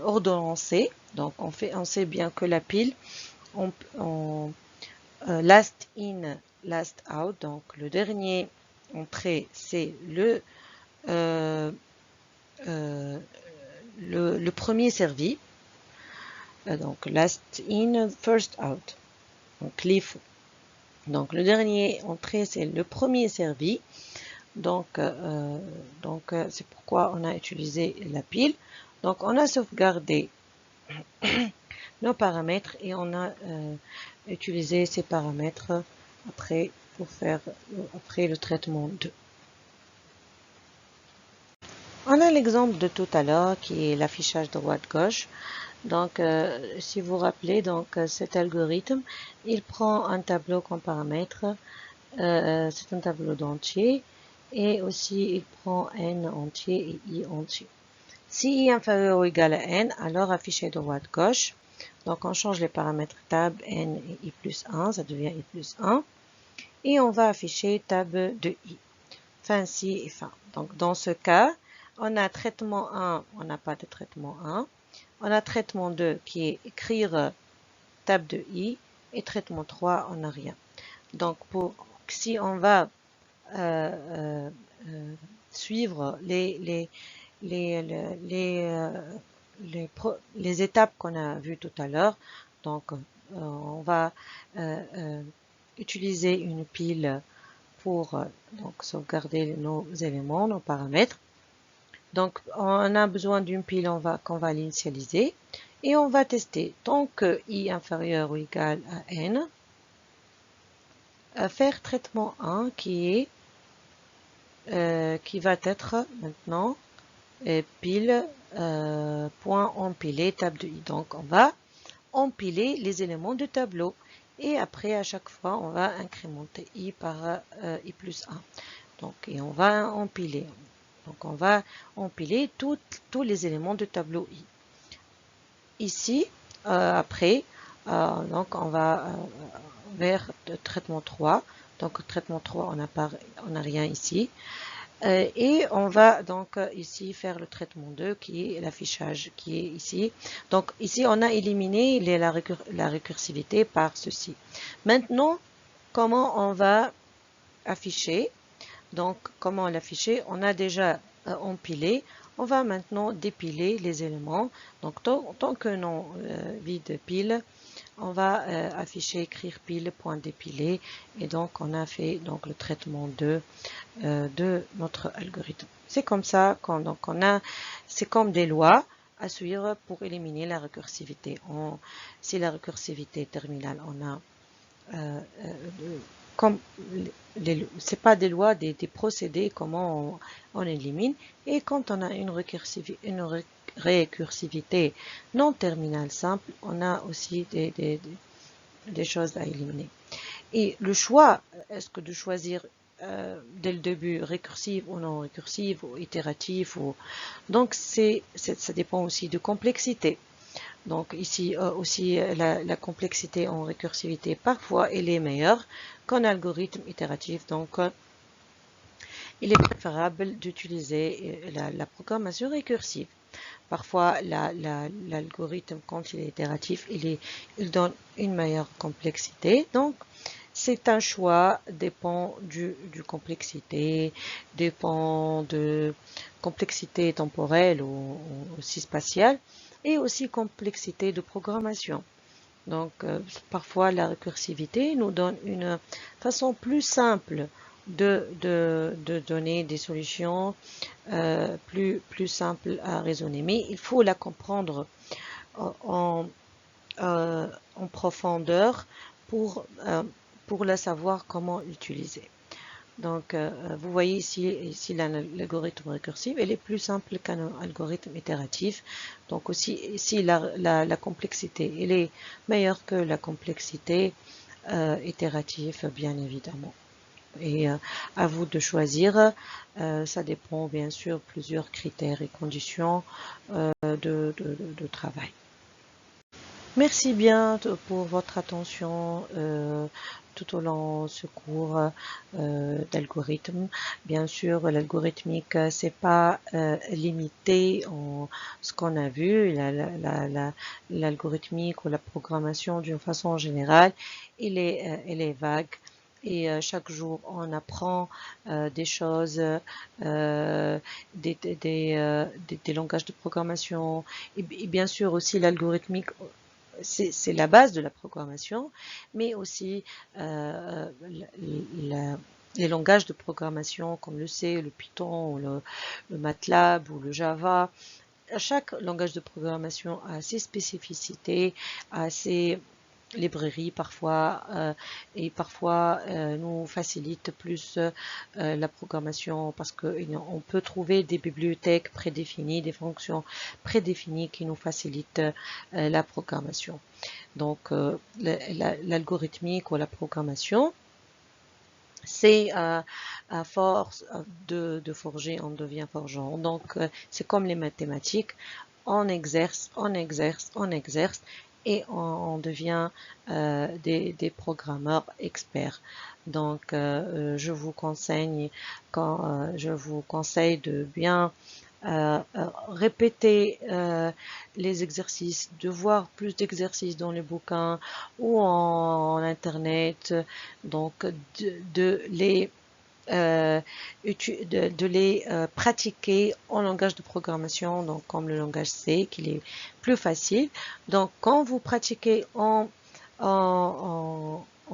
ordonnancée. Donc on sait bien que la pile, last in, last out, donc le dernier entrée, c'est le premier servi. Donc last in, first out. Donc LIFO. Donc le dernier entrée, c'est le premier servi. Donc c'est pourquoi on a utilisé la pile. Donc on a sauvegardé nos paramètres et on a utilisé ces paramètres après pour faire après le traitement 2. On a l'exemple de tout à l'heure qui est l'affichage droite-gauche. Donc si vous vous rappelez, donc cet algorithme, il prend un tableau comme paramètre, c'est un tableau d'entier et aussi il prend n entier et i entier. Si i inférieur ou égal à n, alors affiché droite-gauche. Donc on change les paramètres tab, n et i plus 1, ça devient i plus 1. Et on va afficher tab de i. Fin ci et fin. Donc dans ce cas, on a traitement 1, on n'a pas de traitement 1. On a traitement 2 qui est écrire tab de i et traitement 3, on n'a rien. Donc si on va suivre les étapes qu'on a vues tout à l'heure, donc on va utiliser une pile pour donc sauvegarder nos éléments, nos paramètres. Donc on a besoin d'une pile qu'on va l'initialiser et on va tester tant que i inférieur ou égal à n, faire traitement 1 qui va être maintenant pile point empiler table de i. Donc on va empiler les éléments du tableau et après à chaque fois on va incrémenter i par i plus 1. Donc et on va empiler. Donc on va empiler tous les éléments du tableau i. Ici après donc on va vers le traitement 3. Donc traitement 3 on n'a rien ici. Et on va donc ici faire le traitement 2 qui est l'affichage qui est ici. Donc ici on a éliminé la récursivité par ceci. Maintenant comment on va afficher? Donc comment l'afficher? On a déjà empilé. On va maintenant dépiler les éléments. Donc tant que non vide pile, on va afficher écrire pile point dépiler et donc on a fait donc le traitement de notre algorithme. C'est comme ça c'est comme des lois à suivre pour éliminer la récursivité. Si la récursivité terminale, on a comme c'est pas des lois, des procédés comment on élimine, et quand on a une récursivité non terminale simple, on a aussi des choses à éliminer. Et le choix, est-ce que de choisir dès le début récursive ou non récursive ou itérative donc ça dépend aussi de complexité. Donc ici aussi la complexité en récursivité parfois elle est meilleure qu'en algorithme itératif. Donc il est préférable d'utiliser la programmation récursive. Parfois, l'algorithme, quand il est itératif, il donne une meilleure complexité. Donc, c'est un choix, dépend du complexité, dépend de complexité temporelle ou aussi spatiale, et aussi complexité de programmation. Donc, parfois, la récursivité nous donne une façon plus simple de donner des solutions plus simples à raisonner. Mais il faut la comprendre en, en profondeur pour la savoir comment l'utiliser. Donc, vous voyez ici l'algorithme récursif, elle est plus simple qu'un algorithme itératif. Donc aussi, ici, la complexité, elle est meilleure que la complexité itérative, bien évidemment. Et à vous de choisir, ça dépend bien sûr plusieurs critères et conditions de travail. Merci bien pour votre attention tout au long de ce cours d'algorithme. Bien sûr, l'algorithmique, c'est pas limité en ce qu'on a vu. L'algorithmique ou la programmation d'une façon générale, elle est vague. Et chaque jour, on apprend des choses, des langages de programmation et bien sûr aussi l'algorithmique c'est la base de la programmation, mais aussi les langages de programmation comme le C, le Python, ou le MATLAB ou le Java. Chaque langage de programmation a ses spécificités, a ses librairies parfois et parfois nous facilite plus la programmation parce qu'on peut trouver des bibliothèques prédéfinies, des fonctions prédéfinies qui nous facilitent la programmation. Donc l'algorithmique ou la programmation, c'est à force de forger, on devient forgeant. Donc c'est comme les mathématiques, on exerce, on exerce, on exerce et on devient des programmeurs experts. Donc je vous conseille de bien répéter les exercices, de voir plus d'exercices dans les bouquins ou en internet, donc de les pratiquer en langage de programmation, donc comme le langage C, qui est plus facile. Donc, quand vous pratiquez en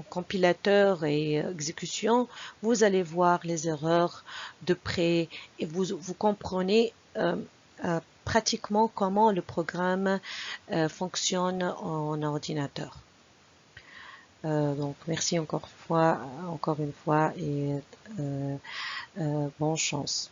compilateur et exécution, vous allez voir les erreurs de près et vous comprenez pratiquement comment le programme fonctionne en ordinateur. Donc merci encore une fois et bonne chance.